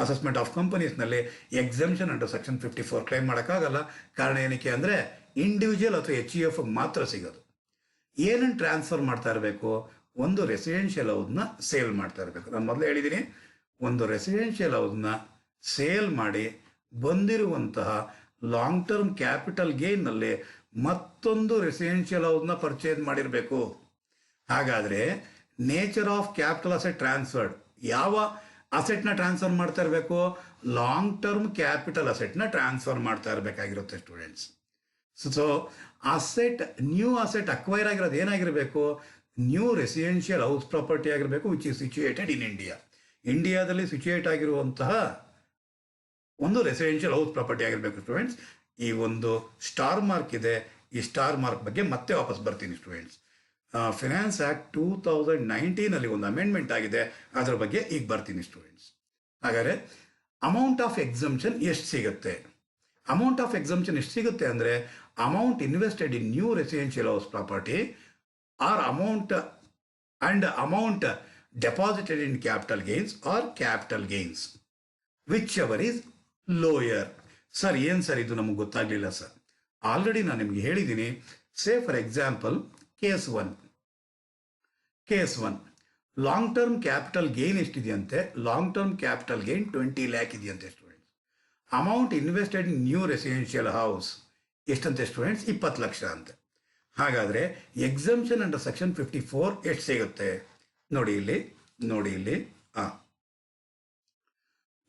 ಅಸೆಸ್ಮೆಂಟ್ ಆಫ್ ಕಂಪನೀಸ್ನಲ್ಲಿ ಎಕ್ಸಮ್ಷನ್ ಅಂಡರ್ ಸೆಕ್ಷನ್ 54 ಕ್ಲೈಮ್ ಮಾಡೋಕ್ಕಾಗಲ್ಲ. ಕಾರಣ ಏನಕ್ಕೆ ಅಂದರೆ ಇಂಡಿವಿಜುವಲ್ ಅಥವಾ HUF ಮಾತ್ರ ಸಿಗೋದು. ಏನನ್ನು ಟ್ರಾನ್ಸ್ಫರ್ ಮಾಡ್ತಾ ಇರಬೇಕು, ಒಂದು ರೆಸಿಡೆನ್ಷಿಯಲ್ ಹೌಸ್ನ ಸೇಲ್ ಮಾಡ್ತಾ ಇರಬೇಕು. ನಾನು ಮೊದಲೇ ಹೇಳಿದ್ದೀನಿ, ಒಂದು ರೆಸಿಡೆನ್ಷಿಯಲ್ ಹೌಸ್ನ ಸೇಲ್ ಮಾಡಿ ಬಂದಿರುವಂತಹ ಲಾಂಗ್ ಟರ್ಮ್ ಕ್ಯಾಪಿಟಲ್ ಗೇನ್ನಲ್ಲಿ ಮತ್ತೊಂದು ರೆಸಿಡೆನ್ಷಿಯಲ್ ಹೌಸ್ನ ಪರ್ಚೇಸ್ ಮಾಡಿರಬೇಕು. ಹಾಗಾದರೆ nature of capital asset transferred, ಯಾವ ಅಸೆಟ್ನ ಟ್ರಾನ್ಸ್ಫರ್ ಮಾಡ್ತಾ ಇರಬೇಕು, ಲಾಂಗ್ ಟರ್ಮ್ ಕ್ಯಾಪಿಟಲ್ ಅಸೆಟ್ನ ಟ್ರಾನ್ಸ್ಫರ್ ಮಾಡ್ತಾ ಇರಬೇಕಾಗಿರುತ್ತೆ students. So asset, new asset acquire ಆಗಿರೋದು ಏನಾಗಿರಬೇಕು, ನ್ಯೂ ರೆಸಿಡೆನ್ಷಿಯಲ್ ಹೌಸ್ ಪ್ರಾಪರ್ಟಿ ಆಗಿರಬೇಕು, which is situated in India. ಇಂಡಿಯಾದಲ್ಲಿ ಸಿಚುಯೇಟ್ ಆಗಿರುವಂತಹ ಒಂದು ರೆಸಿಡೆನ್ಷಿಯಲ್ ಹೌಸ್ ಪ್ರಾಪರ್ಟಿ ಆಗಿರಬೇಕು ಸ್ಟೂಡೆಂಟ್ಸ್. ಈ ಒಂದು ಸ್ಟಾರ್ ಮಾರ್ಕ್ ಇದೆ, ಈ ಸ್ಟಾರ್ ಮಾರ್ಕ್ ಬಗ್ಗೆ ಮತ್ತೆ ವಾಪಸ್ ಬರ್ತೀನಿ ಸ್ಟೂಡೆಂಟ್ಸ್. ಫಿನಾನ್ಸ್ ಆ್ಯಕ್ಟ್ 2019 ಒಂದು ಅಮೆಂಡ್ಮೆಂಟ್ ಆಗಿದೆ, ಅದರ ಬಗ್ಗೆ ಈಗ ಬರ್ತೀನಿ ಸ್ಟೂಡೆಂಟ್ಸ್. ಹಾಗಾದರೆ ಅಮೌಂಟ್ ಆಫ್ ಎಕ್ಸಮ್ಷನ್ ಎಷ್ಟು ಸಿಗುತ್ತೆ, ಅಮೌಂಟ್ ಆಫ್ ಎಕ್ಸಮ್ಷನ್ ಎಷ್ಟು ಸಿಗುತ್ತೆ ಅಂದರೆ amount invested in new residential house property or amount deposited in capital gains or capital gains whichever is lower. Sir ಏನು ಸರ್ ಇದು ನಮಗೆ ಗೊತ್ತಾಗಲಿಲ್ಲ ಸರ್. ಆಲ್ರೆಡಿ ನಾನು ನಿಮಗೆ ಹೇಳಿದ್ದೀನಿ. Say for example case one long term capital gain ಎಷ್ಟಿದೆಯಂತೆ, long term capital gain 20 lakh ಇದೆಯಂತೆ students. Amount invested in new residential house ಎಷ್ಟಂತೆ ಸ್ಟೂಡೆಂಟ್ಸ್, 20 ಲಕ್ಷ ಅಂತೆ. ಹಾಗಾದರೆ ಎಕ್ಸಮ್ಷನ್ ಅಂಡರ್ ಸೆಕ್ಷನ್ 54 ಎಷ್ಟು ಸಿಗುತ್ತೆ ನೋಡಿ ಇಲ್ಲಿ.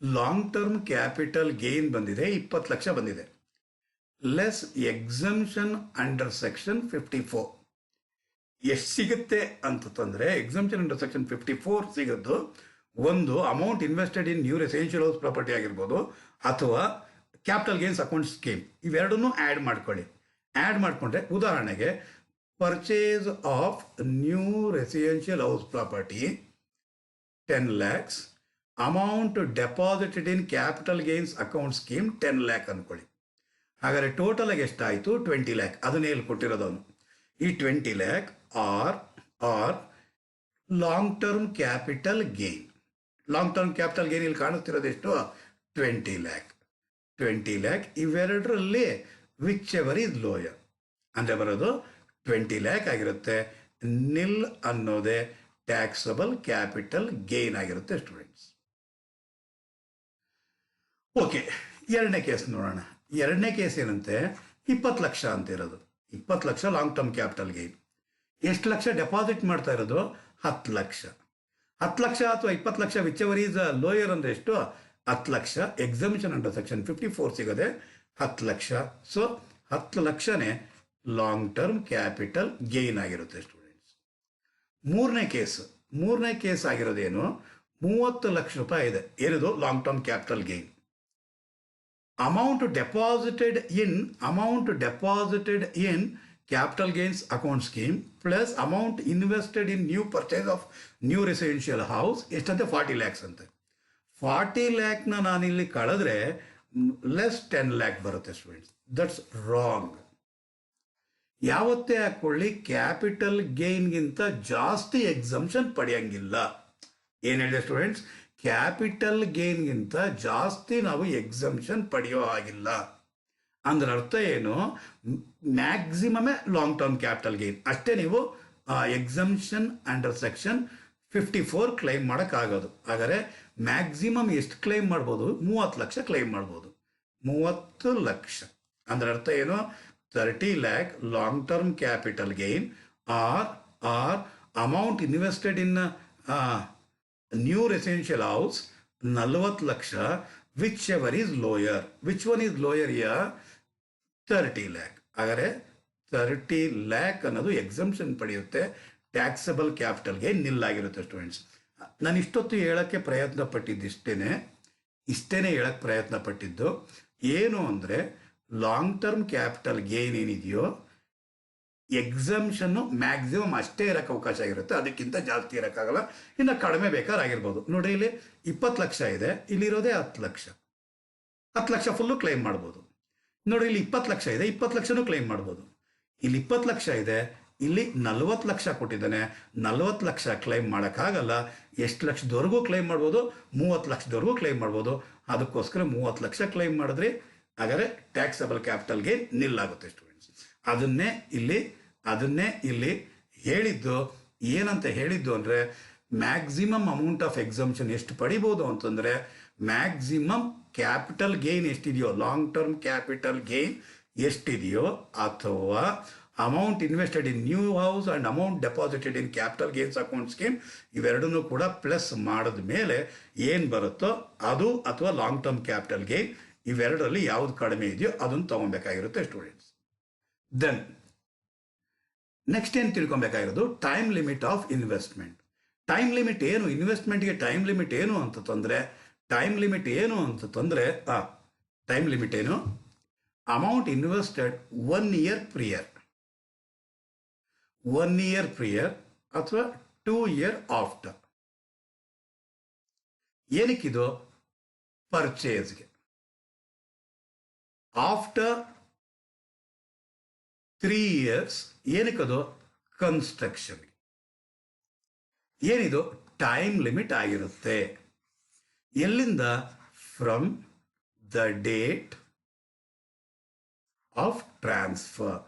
ಲಾಂಗ್ ಟರ್ಮ್ ಕ್ಯಾಪಿಟಲ್ ಗೇನ್ ಬಂದಿದೆ, 20 ಲಕ್ಷ ಬಂದಿದೆ, ಲೆಸ್ ಎಕ್ಸಮ್ಷನ್ ಅಂಡರ್ ಸೆಕ್ಷನ್ 54 ಎಷ್ಟು ಸಿಗುತ್ತೆ ಅಂತಂದರೆ, ಎಕ್ಸಮ್ಷನ್ ಅಂಡರ್ ಸೆಕ್ಷನ್ 54 ಸಿಗೋದು ಒಂದು amount invested in new residential house property ಆಗಿರ್ಬೋದು ಅಥವಾ ಕ್ಯಾಪಿಟಲ್ ಗೇನ್ಸ್ ಅಕೌಂಟ್ ಸ್ಕೀಮ್, ಇವೆರಡನ್ನೂ ಆ್ಯಡ್ ಮಾಡ್ಕೊಳ್ಳಿ. ಆ್ಯಡ್ ಮಾಡಿಕೊಂಡ್ರೆ ಉದಾಹರಣೆಗೆ purchase of new residential house property 10 lakhs, amount deposited in capital gains account scheme 10 lakh ಅಂದ್ಕೊಳ್ಳಿ. ಹಾಗಾದರೆ ಟೋಟಲಾಗಿ ಎಷ್ಟಾಯಿತು, 20 lakh. ಅದನ್ನೇ ಇಲ್ಲಿ ಕೊಟ್ಟಿರೋದವನು. ಈ 20 lakh or long term capital gain. Long term capital gain ಇಲ್ಲಿ ಕಾಣಿಸ್ತಿರೋದು ಎಷ್ಟು, 20 lakh. 20 lakh. ಇವೆರಡರಲ್ಲಿ ವಿಚ್ ಎವರ್ ಈಸ್ ಲೋಯರ್ ಅಂದರೆ ಬರೋದು 20 lakh ಆಗಿರುತ್ತೆ. ನಿಲ್ ಅನ್ನೋದೇ ಟ್ಯಾಕ್ಸಬಲ್ ಕ್ಯಾಪಿಟಲ್ ಗೇನ್ ಆಗಿರುತ್ತೆ ಸ್ಟೂಡೆಂಟ್ಸ್. ಓಕೆ, ಎರಡನೇ ಕೇಸ್ ನೋಡೋಣ. ಎರಡನೇ ಕೇಸ್ ಏನಂತೆ 20 ಲಕ್ಷ ಅಂತ ಇರೋದು. 20 ಲಕ್ಷ ಲಾಂಗ್ ಟರ್ಮ್ ಕ್ಯಾಪಿಟಲ್ ಗೇನ್. ಎಷ್ಟು ಲಕ್ಷ ಡೆಪಾಸಿಟ್ ಮಾಡ್ತಾ ಇರೋದು? 10 ಲಕ್ಷ. 10 ಲಕ್ಷ ಅಥವಾ 20 lakh whichever is lower ಅಂದರೆ ಎಷ್ಟು? 10 ಲಕ್ಷ. ಎಕ್ಸಮ್ಷನ್ ಅಂಡರ್ ಸೆಕ್ಷನ್ 54 ಸಿಗದೆ 10 ಲಕ್ಷ. ಸೊ 10 ಲಕ್ಷನೇ ಲಾಂಗ್ ಟರ್ಮ್ ಕ್ಯಾಪಿಟಲ್ ಗೇನ್ ಆಗಿರುತ್ತೆ ಸ್ಟೂಡೆಂಟ್ಸ್. ಮೂರನೇ ಕೇಸ್ ಆಗಿರೋದೇನು? 30 ಲಕ್ಷ ರೂಪಾಯಿ ಇದೆ. ಏನಿದು? Long term capital gain. amount deposited in capital gains account scheme plus amount invested in new purchase of new residential house ಎಷ್ಟಂತೆ? 40 lakhs ಅಂತೆ. 40 lakhನ ನಾನಿಲ್ಲಿ ಕಳೆದ್ರೆ ಲೆಸ್ 10 lakh ಬರುತ್ತೆ ಸ್ಟೂಡೆಂಟ್ಸ್. That's wrong. ಯಾವತ್ತೇ ಹಾಕೊಳ್ಳಿ ಕ್ಯಾಪಿಟಲ್ ಗೇನ್ಗಿಂತ ಜಾಸ್ತಿ ಎಕ್ಸಮ್ಷನ್ ಪಡೆಯಂಗಿಲ್ಲ. ಏನು ಹೇಳಿದೆ ಸ್ಟೂಡೆಂಟ್ಸ್? ಕ್ಯಾಪಿಟಲ್ ಗೇನ್ಗಿಂತ ಜಾಸ್ತಿ ನಾವು ಎಕ್ಸಮ್ಷನ್ ಪಡೆಯೋ ಹಾಗಿಲ್ಲ. ಅಂದ್ರೆ ಅರ್ಥ ಏನು? ಮ್ಯಾಕ್ಸಿಮಮೇ ಲಾಂಗ್ ಟರ್ಮ್ ಕ್ಯಾಪಿಟಲ್ ಗೇನ್ ಅಷ್ಟೇ ನೀವು ಎಕ್ಸಮ್ಷನ್ ಅಂಡರ್ ಸೆಕ್ಷನ್ 54 ಕ್ಲೈಮ್ ಮಾಡೋಕ್ಕಾಗೋದು. ಹಾಗಾದರೆ ಮ್ಯಾಕ್ಸಿಮಮ್ ಎಷ್ಟು ಕ್ಲೈಮ್ ಮಾಡ್ಬೋದು? 30 ಲಕ್ಷ ಕ್ಲೈಮ್ ಮಾಡ್ಬೋದು. 30 ಲಕ್ಷ ಅಂದ್ರೆ ಅರ್ಥ ಏನು? 30 lakh long term capital gain or amount invested in new residential house 40 ಲಕ್ಷ whichever is lower. Which one is lower? 30 lakh. ಹಾಗಾದರೆ 30 lakh ಅನ್ನೋದು ಎಕ್ಸಮ್ಷನ್ ಪಡೆಯುತ್ತೆ. ಟ್ಯಾಕ್ಸಬಲ್ ಕ್ಯಾಪಿಟಲ್ಗೆ ನಿಲ್ಲಾಗಿರುತ್ತೆ ಸ್ಟೂಡೆಂಟ್ಸ್. ನಾನು ಇಷ್ಟೊತ್ತು ಹೇಳೋಕ್ಕೆ ಪ್ರಯತ್ನ ಪಟ್ಟಿದ್ದು ಇಷ್ಟೇನೆ ಹೇಳಕ್ಕೆ ಪ್ರಯತ್ನ ಪಟ್ಟಿದ್ದು ಏನು ಅಂದರೆ ಲಾಂಗ್ ಟರ್ಮ್ ಕ್ಯಾಪಿಟಲ್ ಗೇನ್ ಏನಿದೆಯೋ ಎಕ್ಸಮ್ಷನ್ನು ಮ್ಯಾಕ್ಸಿಮಮ್ ಅಷ್ಟೇ ಇರೋಕ್ಕೆ ಅವಕಾಶ ಇರುತ್ತೆ. ಅದಕ್ಕಿಂತ ಜಾಸ್ತಿ ಇರೋಕ್ಕಾಗಲ್ಲ. ಇನ್ನು ಕಡಿಮೆ ಬೇಕಾರಾಗಿರ್ಬೋದು. ನೋಡಿ, ಇಲ್ಲಿ 20 ಲಕ್ಷ ಇದೆ, ಇಲ್ಲಿರೋದೇ 10 ಲಕ್ಷ. 10 ಲಕ್ಷ ಫುಲ್ಲು ಕ್ಲೈಮ್ ಮಾಡ್ಬೋದು. ನೋಡಿ, ಇಲ್ಲಿ 20 ಲಕ್ಷ ಇದೆ, 20 ಲಕ್ಷನೂ ಕ್ಲೈಮ್ ಮಾಡ್ಬೋದು. ಇಲ್ಲಿ 20 ಲಕ್ಷ ಇದೆ, ಇಲ್ಲಿ 40 ಲಕ್ಷ ಕೊಟ್ಟಿದ್ದಾನೆ, 40 ಲಕ್ಷ ಕ್ಲೈಮ್ ಮಾಡೋಕ್ಕಾಗಲ್ಲ. ಎಷ್ಟು ಲಕ್ಷದವರೆಗೂ ಕ್ಲೈಮ್ ಮಾಡ್ಬೋದು? 30 ಲಕ್ಷದವರೆಗೂ ಕ್ಲೈಮ್ ಮಾಡ್ಬೋದು. ಅದಕ್ಕೋಸ್ಕರ 30 ಲಕ್ಷ ಕ್ಲೈಮ್ ಮಾಡಿದ್ರೆ ಹಾಗಾದರೆ ಟ್ಯಾಕ್ಸಬಲ್ ಕ್ಯಾಪಿಟಲ್ ಗೇನ್ ನಿಲ್ಲಾಗುತ್ತೆ ಸ್ಟೂಡೆಂಟ್ಸ್. ಅದನ್ನೇ ಇಲ್ಲಿ ಹೇಳಿದ್ದು. ಏನಂತ ಹೇಳಿದ್ದು ಅಂದರೆ ಮ್ಯಾಕ್ಸಿಮಮ್ ಅಮೌಂಟ್ ಆಫ್ ಎಕ್ಸಮ್ಷನ್ ಎಷ್ಟು ಪಡಿಬೋದು ಅಂತಂದರೆ ಮ್ಯಾಕ್ಸಿಮಮ್ ಕ್ಯಾಪಿಟಲ್ ಗೇನ್ ಎಷ್ಟಿದೆಯೋ, ಲಾಂಗ್ ಟರ್ಮ್ ಕ್ಯಾಪಿಟಲ್ ಗೇನ್ ಎಷ್ಟಿದೆಯೋ ಅಥವಾ amount invested in new house and amount deposited in capital gains account scheme ಇವೆರಡನ್ನೂ ಕೂಡ ಪ್ಲಸ್ ಮಾಡಿದ ಮೇಲೆ ಏನು ಬರುತ್ತೋ ಅದು ಅಥವಾ ಲಾಂಗ್ ಟರ್ಮ್ ಕ್ಯಾಪಿಟಲ್ ಗೇನ್ ಇವೆರಡರಲ್ಲಿ ಯಾವುದು ಕಡಿಮೆ ಇದೆಯೋ ಅದನ್ನು ತೊಗೊಬೇಕಾಗಿರುತ್ತೆ ಸ್ಟೂಡೆಂಟ್ಸ್. ದೆನ್ ನೆಕ್ಸ್ಟ್ ಏನು ತಿಳ್ಕೊಬೇಕಾಗಿರೋದು? Time limit of investment. Time limit ಏನು? ಇನ್ವೆಸ್ಟ್ಮೆಂಟ್ಗೆ ಟೈಮ್ ಲಿಮಿಟ್ ಏನು ಅಂತಂದರೆ ಟೈಮ್ ಲಿಮಿಟ್ ಏನು? Amount invested 1 year prior, 1 year prior ಅಥವಾ 2 year ಆಫ್ಟರ್. ಏನಕ್ಕಿದು? ಪರ್ಚೇಸ್ಗೆ. ಆಫ್ಟರ್ 3 years ಏನಕ್ಕದು? ಕನ್ಸ್ಟ್ರಕ್ಷನ್ಗೆ. ಏನಿದು? ಟೈಮ್ ಲಿಮಿಟ್ ಆಗಿರುತ್ತೆ. ಎಲ್ಲಿಂದ? From the date of transfer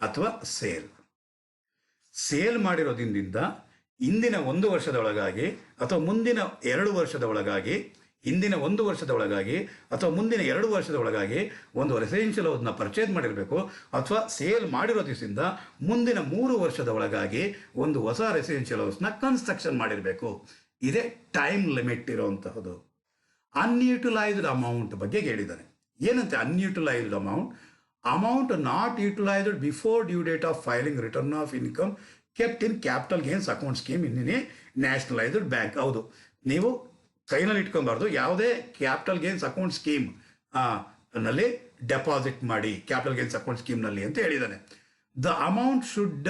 ಅಥವಾ ಸೇಲ್ ಮಾಡಿರೋದ್ರಿಂದ ಇಂದಿನ 1 ವರ್ಷದ ಒಳಗಾಗಿ ಅಥವಾ ಮುಂದಿನ 2 ವರ್ಷದ ಒಳಗಾಗಿ, ಹಿಂದಿನ 1 ವರ್ಷದ ಒಳಗಾಗಿ ಅಥವಾ ಮುಂದಿನ 2 ವರ್ಷದ ಒಳಗಾಗಿ ಒಂದು ರೆಸಿಡೆನ್ಷಿಯಲ್ ಹೌಸ್ನ ಪರ್ಚೇಸ್ ಮಾಡಿರಬೇಕು. ಅಥವಾ ಸೇಲ್ ಮಾಡಿರೋ ದಿವಸದಿಂದ ಮುಂದಿನ 3 ವರ್ಷದ ಒಳಗಾಗಿ ಒಂದು ಹೊಸ ರೆಸಿಡೆನ್ಷಿಯಲ್ ಹೌಸ್ನ ಕನ್ಸ್ಟ್ರಕ್ಷನ್ ಮಾಡಿರಬೇಕು. ಇದೇ ಟೈಮ್ ಲಿಮಿಟ್ ಇರೋವಂತಹದ್ದು. ಅನ್ಯೂಟಿಲೈಸ್ಡ್ ಅಮೌಂಟ್ ಬಗ್ಗೆ ಹೇಳಿದ್ದಾನೆ. ಏನಂತೆ unutilised amount not utilised before due date of filing return of income kept in capital gains account scheme in nationalised bank. ಹೌದು, ನೀವು ಕೈನಲ್ಲಿ ಇಟ್ಕೊಬಾರ್ದು. ಯಾವುದೇ ಕ್ಯಾಪಿಟಲ್ ಗೇನ್ಸ್ ಅಕೌಂಟ್ ಸ್ಕೀಮ್ ನಲ್ಲಿ ಡೆಪಾಸಿಟ್ ಮಾಡಿ, ಕ್ಯಾಪಿಟಲ್ ಗೇನ್ಸ್ ಅಕೌಂಟ್ ಸ್ಕೀಮ್ನಲ್ಲಿ ಅಂತ ಹೇಳಿದ್ದಾನೆ. The amount should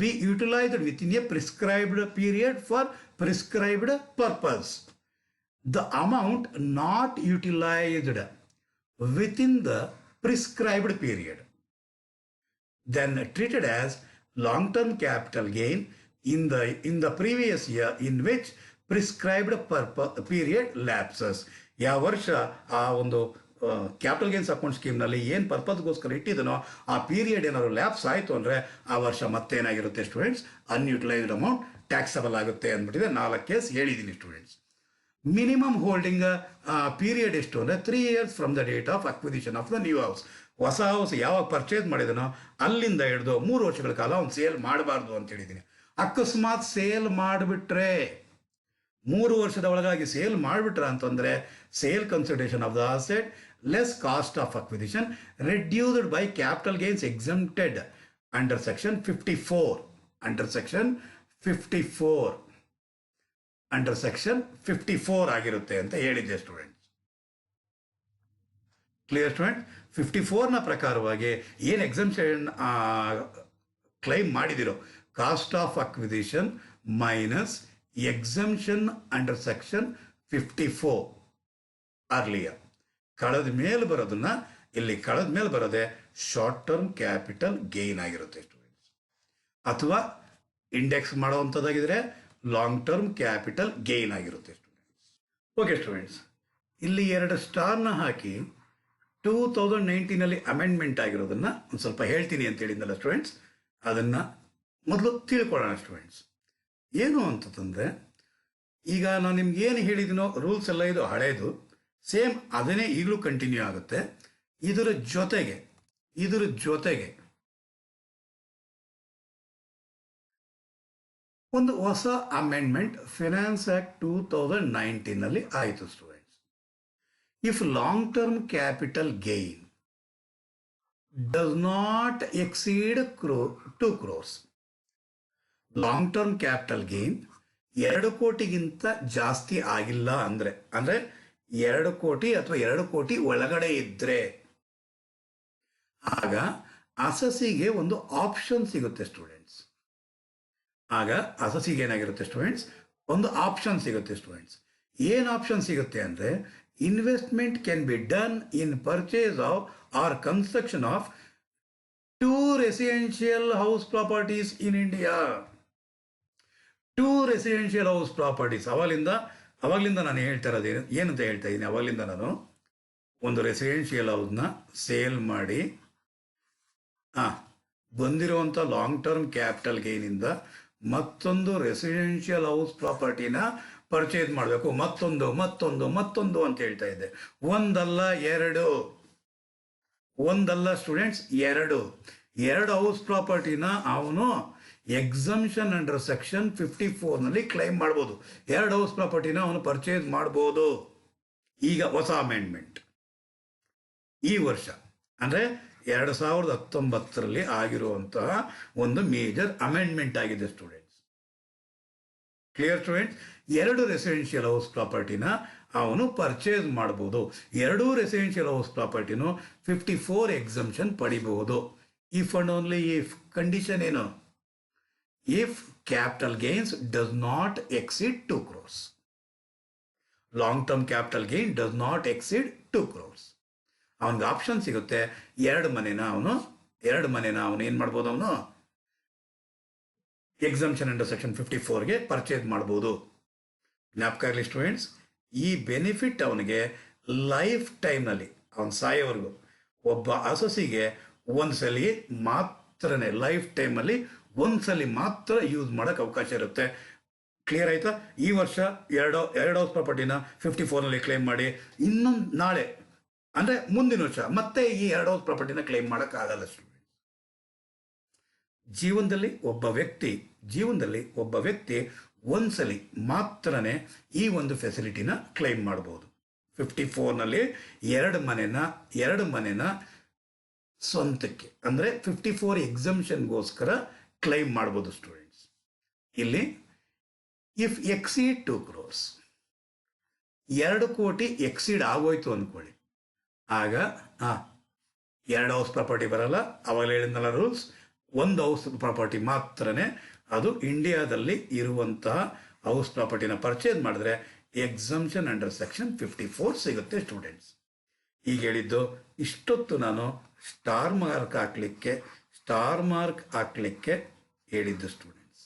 be utilised within a prescribed period for prescribed purpose. The amount not utilised within the prescribed period then treated as long-term capital gain in the previous year in which prescribed period lapses. ಯಾವ ವರ್ಷ ಆ ಒಂದು capital gains account ಸ್ಕೀಮ್ನಲ್ಲಿ ಏನು ಪರ್ಪಸ್ಗೋಸ್ಕರ ಇಟ್ಟಿದನೋ ಆ period ಏನಾದ್ರು lapse ಆಯಿತು ಅಂದರೆ ಆ ವರ್ಷ ಮತ್ತೆ ಏನಾಗಿರುತ್ತೆ ಸ್ಟೂಡೆಂಟ್ಸ್, ಅನ್ಯೂಟಿಲೈಸ್ಡ್ ಅಮೌಂಟ್ ಟ್ಯಾಕ್ಸಬಲ್ ಆಗುತ್ತೆ ಅಂದ್ಬಿಟ್ಟಿದೆ. 4 ಕೇಸ್ ಹೇಳಿದ್ದೀನಿ ಸ್ಟೂಡೆಂಟ್ಸ್. ಮಿನಿಮಮ್ ಹೋಲ್ಡಿಂಗ್ ಪೀರಿಯಡ್ ಎಷ್ಟು ಅಂದರೆ 3 years from the date of acquisition of the new house. ಹೊಸ ಹೌಸ್ ಯಾವಾಗ ಪರ್ಚೇಸ್ ಮಾಡಿದನೋ ಅಲ್ಲಿಂದ ಹಿಡಿದು 3 ವರ್ಷಗಳ ಕಾಲ ಅವ್ನು ಸೇಲ್ ಮಾಡಬಾರ್ದು ಅಂತ ಹೇಳಿದ್ದೀನಿ. ಅಕಸ್ಮಾತ್ ಸೇಲ್ ಮಾಡಿಬಿಟ್ರೆ 3 ವರ್ಷದ ಒಳಗಾಗಿ ಸೇಲ್ ಮಾಡಿಬಿಟ್ರ ಅಂತಂದರೆ sale consideration of the asset less cost of acquisition reduced by capital gains exempted under section 54 under section 54 ಆಗಿರುತ್ತೆ ಅಂತ ಹೇಳಿದ್ದೆ ಸ್ಟೂಡೆಂಟ್ಸ್. Clear student? 54ನ ಪ್ರಕಾರವಾಗಿ ಏನು ಎಕ್ಸಮ್ಷನ್ ಕ್ಲೈಮ್ ಮಾಡಿದಿರೋ cost of acquisition minus exemption under section 54 earlier ಕಳೆದ ಮೇಲೆ ಬರೋದನ್ನ ಇಲ್ಲಿ ಕಳೆದ ಮೇಲೆ ಬರೋದೆ ಶಾರ್ಟ್ ಟರ್ಮ್ ಕ್ಯಾಪಿಟಲ್ ಗೇನ್ ಆಗಿರುತ್ತೆ ಸ್ಟೂಡೆಂಟ್ಸ್. ಅಥವಾ ಇಂಡೆಕ್ಸ್ ಮಾಡೋವಂಥದ್ದಾಗಿದ್ರೆ ಲಾಂಗ್ ಟರ್ಮ್ ಕ್ಯಾಪಿಟಲ್ ಗೇನ್ ಆಗಿರುತ್ತೆ ಸ್ಟೂಡೆಂಟ್ಸ್. ಓಕೆ ಸ್ಟೂಡೆಂಟ್ಸ್, ಇಲ್ಲಿ 2 ಸ್ಟಾರ್ನ ಹಾಕಿ 2019 ಅಮೆಂಡ್ಮೆಂಟ್ ಆಗಿರೋದನ್ನ ಒಂದು ಸ್ವಲ್ಪ ಹೇಳ್ತೀನಿ ಅಂತ ಹೇಳಿದ್ನಲ್ಲ ಸ್ಟೂಡೆಂಟ್ಸ್, ಅದನ್ನು ಮೊದಲು ತಿಳ್ಕೊಳ್ಳೋಣ ಸ್ಟೂಡೆಂಟ್ಸ್. ಏನು ಅಂತಂದರೆ, ಈಗ ನಾನು ನಿಮ್ಗೆ ಏನು ಹೇಳಿದ್ದೀನೋ ರೂಲ್ಸ್ ಎಲ್ಲ ಇದು ಹಳೇದು, ಸೇಮ್ ಅದನ್ನೇ ಈಗಲೂ ಕಂಟಿನ್ಯೂ ಆಗುತ್ತೆ. ಇದರ ಜೊತೆಗೆ ಒಂದು ಹೊಸ ಅಮೆಂಡ್ಮೆಂಟ್ ಫಿನಾನ್ಸ್ ಆಕ್ಟ್ 2019 ಆಯಿತು students. If long term capital gain does not exceed 2 crores, long term capital gain 2 ಕೋಟಿಗಿಂತ ಜಾಸ್ತಿ ಆಗಿಲ್ಲ ಅಂದರೆ 2 ಕೋಟಿ ಅಥವಾ 2 ಕೋಟಿ ಒಳಗಡೆ ಇದ್ರೆ ಆಗ ಅಸಸಿಗೆ ಒಂದು ಆಪ್ಷನ್ ಸಿಗುತ್ತೆ ಸ್ಟೂಡೆಂಟ್ಸ್. ಒಂದು ಆಪ್ಷನ್ ಸಿಗುತ್ತೆ ಸ್ಟೂಡೆಂಟ್ಸ್. ಏನು ಆಪ್ಷನ್ ಸಿಗುತ್ತೆ ಅಂದರೆ, investment can be done in purchase of or construction of 2 residential house properties in India. 2 residential house properties. ಅವಾಗಲಿಂದ ನಾನು ಹೇಳ್ತಾ ಇರೋದು ಏನಂತ ಹೇಳ್ತಾ ಇದ್ದೀನಿ, ಅವಾಗಲಿಂದ ನಾನು ಒಂದು ರೆಸಿಡೆನ್ಷಿಯಲ್ ಹೌಸ್ನ ಸೇಲ್ ಮಾಡಿ ಬಂದಿರುವಂಥ ಲಾಂಗ್ ಟರ್ಮ್ ಕ್ಯಾಪಿಟಲ್ ಗೇನಿಂದ ಮತ್ತೊಂದು ರೆಸಿಡೆನ್ಷಿಯಲ್ ಹೌಸ್ ಪ್ರಾಪರ್ಟಿನ ಪರ್ಚೇಸ್ ಮಾಡಬೇಕು. ಮತ್ತೊಂದು ಅಂತ ಹೇಳ್ತಾ ಇದ್ದೆ. ಒಂದಲ್ಲ ಸ್ಟೂಡೆಂಟ್ಸ್, 2 ಹೌಸ್ ಪ್ರಾಪರ್ಟಿನ ಅವನು ಎಕ್ಸಮ್ಷನ್ ಅಂಡರ್ ಸೆಕ್ಷನ್ 54 ಕ್ಲೈಮ್ ಮಾಡ್ಬೋದು. 2 ಹೌಸ್ ಪ್ರಾಪರ್ಟಿನ ಅವನು ಪರ್ಚೇಸ್ ಮಾಡ್ಬೋದು. ಈಗ ಹೊಸ ಅಮೆಂಡ್ಮೆಂಟ್ ಈ ವರ್ಷ ಅಂದರೆ 2019 ಆಗಿರುವಂತಹ ಒಂದು ಮೇಜರ್ ಅಮೆಂಡ್ಮೆಂಟ್ ಆಗಿದೆ students. Clear students? 2 residential house ಪ್ರಾಪರ್ಟಿನ ಅವನು ಪರ್ಚೇಸ್ ಮಾಡ್ಬೋದು. 2 ರೆಸಿಡೆನ್ಷಿಯಲ್ ಹೌಸ್ ಪ್ರಾಪರ್ಟಿನೂ 54 ಎಕ್ಸಮ್ಷನ್ ಪಡಿಬಹುದು. If and only if condition ಏನು? If capital gains does not exceed 2 crores. Long term capital gain does not exceed 2 crores. ಅವನಿಗೆ option ಸಿಗುತ್ತೆ. 2 ಮನೆನ ಅವನು ಏನು ಮಾಡ್ಬೋದು, ಅವನು ಎಕ್ಸಮ್ಷನ್ ಅಂಡರ್ ಸೆಕ್ಷನ್ 54ಗೆ ಪರ್ಚೇಸ್ ಮಾಡ್ಬೋದು. ಜ್ಞಾಪಕ ಇರಲಿ ಸ್ಟೂಡೆಂಟ್ಸ್, ಈ ಬೆನಿಫಿಟ್ ಅವನಿಗೆ ಲೈಫ್ ಟೈಮ್ನಲ್ಲಿ ಅವನು ಸಾಯೋವರೆಗೂ ಒಬ್ಬ ಅಸಸಿಗೆ ಒಂದ್ಸಲಿ ಮಾತ್ರನೇ ಲೈಫ್ ಟೈಮಲ್ಲಿ ಒಂದ್ಸಲಿ ಮಾತ್ರ ಯೂಸ್ ಮಾಡೋಕ್ಕೆ ಅವಕಾಶ ಇರುತ್ತೆ. ಕ್ಲಿಯರ್ ಆಯ್ತಾ? ಈ ವರ್ಷ 2 ಹೌಸ್ ಪ್ರಾಪರ್ಟಿನ 54 ಕ್ಲೈಮ್ ಮಾಡಿ ಇನ್ನೊಂದು ನಾಳೆ ಅಂದರೆ ಮುಂದಿನ ವರ್ಷ ಮತ್ತೆ ಈ 2 ಹೌಸ್ ಪ್ರಾಪರ್ಟಿನ ಕ್ಲೈಮ್ ಮಾಡೋಕ್ಕಾಗಲ್ಲ ಸ್ಟೂಡೆಂಟ್ಸ್. ಜೀವನದಲ್ಲಿ ಒಬ್ಬ ವ್ಯಕ್ತಿ ಒಂದ್ಸಲಿ ಮಾತ್ರನೇ ಈ ಒಂದು ಫೆಸಿಲಿಟಿನ ಕ್ಲೈಮ್ ಮಾಡ್ಬೋದು. 54 2 ಮನೆನ ಸ್ವಂತಕ್ಕೆ ಅಂದರೆ 54 ಎಕ್ಸಮ್ಷನ್ಗೋಸ್ಕರ ಕ್ಲೈಮ್ ಮಾಡ್ಬೋದು ಸ್ಟೂಡೆಂಟ್ಸ್. ಇಲ್ಲಿ ಇಫ್ ಎಕ್ಸೀಡ್ 2 crores, 2 ಕೋಟಿ ಎಕ್ಸೀಡ್ ಆಗೋಯ್ತು ಅಂದ್ಕೊಳ್ಳಿ, ಆಗ 2 ಹೌಸ್ ಪ್ರಾಪರ್ಟಿ ಬರಲ್ಲ. ಅವಾಗ ಹೇಳಿದ್ನಲ್ಲ ರೂಲ್ಸ್, 1 ಹೌಸ್ ಪ್ರಾಪರ್ಟಿ ಮಾತ್ರನೇ ಅದು ಇಂಡಿಯಾದಲ್ಲಿ ಇರುವಂತಹ ಹೌಸ್ ಪ್ರಾಪರ್ಟಿನ ಪರ್ಚೇಸ್ ಮಾಡಿದ್ರೆ ಎಕ್ಸಮ್ಷನ್ ಅಂಡರ್ ಸೆಕ್ಷನ್ 54 ಸಿಗುತ್ತೆ ಸ್ಟೂಡೆಂಟ್ಸ್. ಈಗ ಹೇಳಿದ್ದು ಇಷ್ಟೊತ್ತು ನಾನು ಸ್ಟಾರ್ ಮಾರ್ಕ್ ಹಾಕ್ಲಿಕ್ಕೆ ಹೇಳಿದ್ದು ಸ್ಟೂಡೆಂಟ್ಸ್.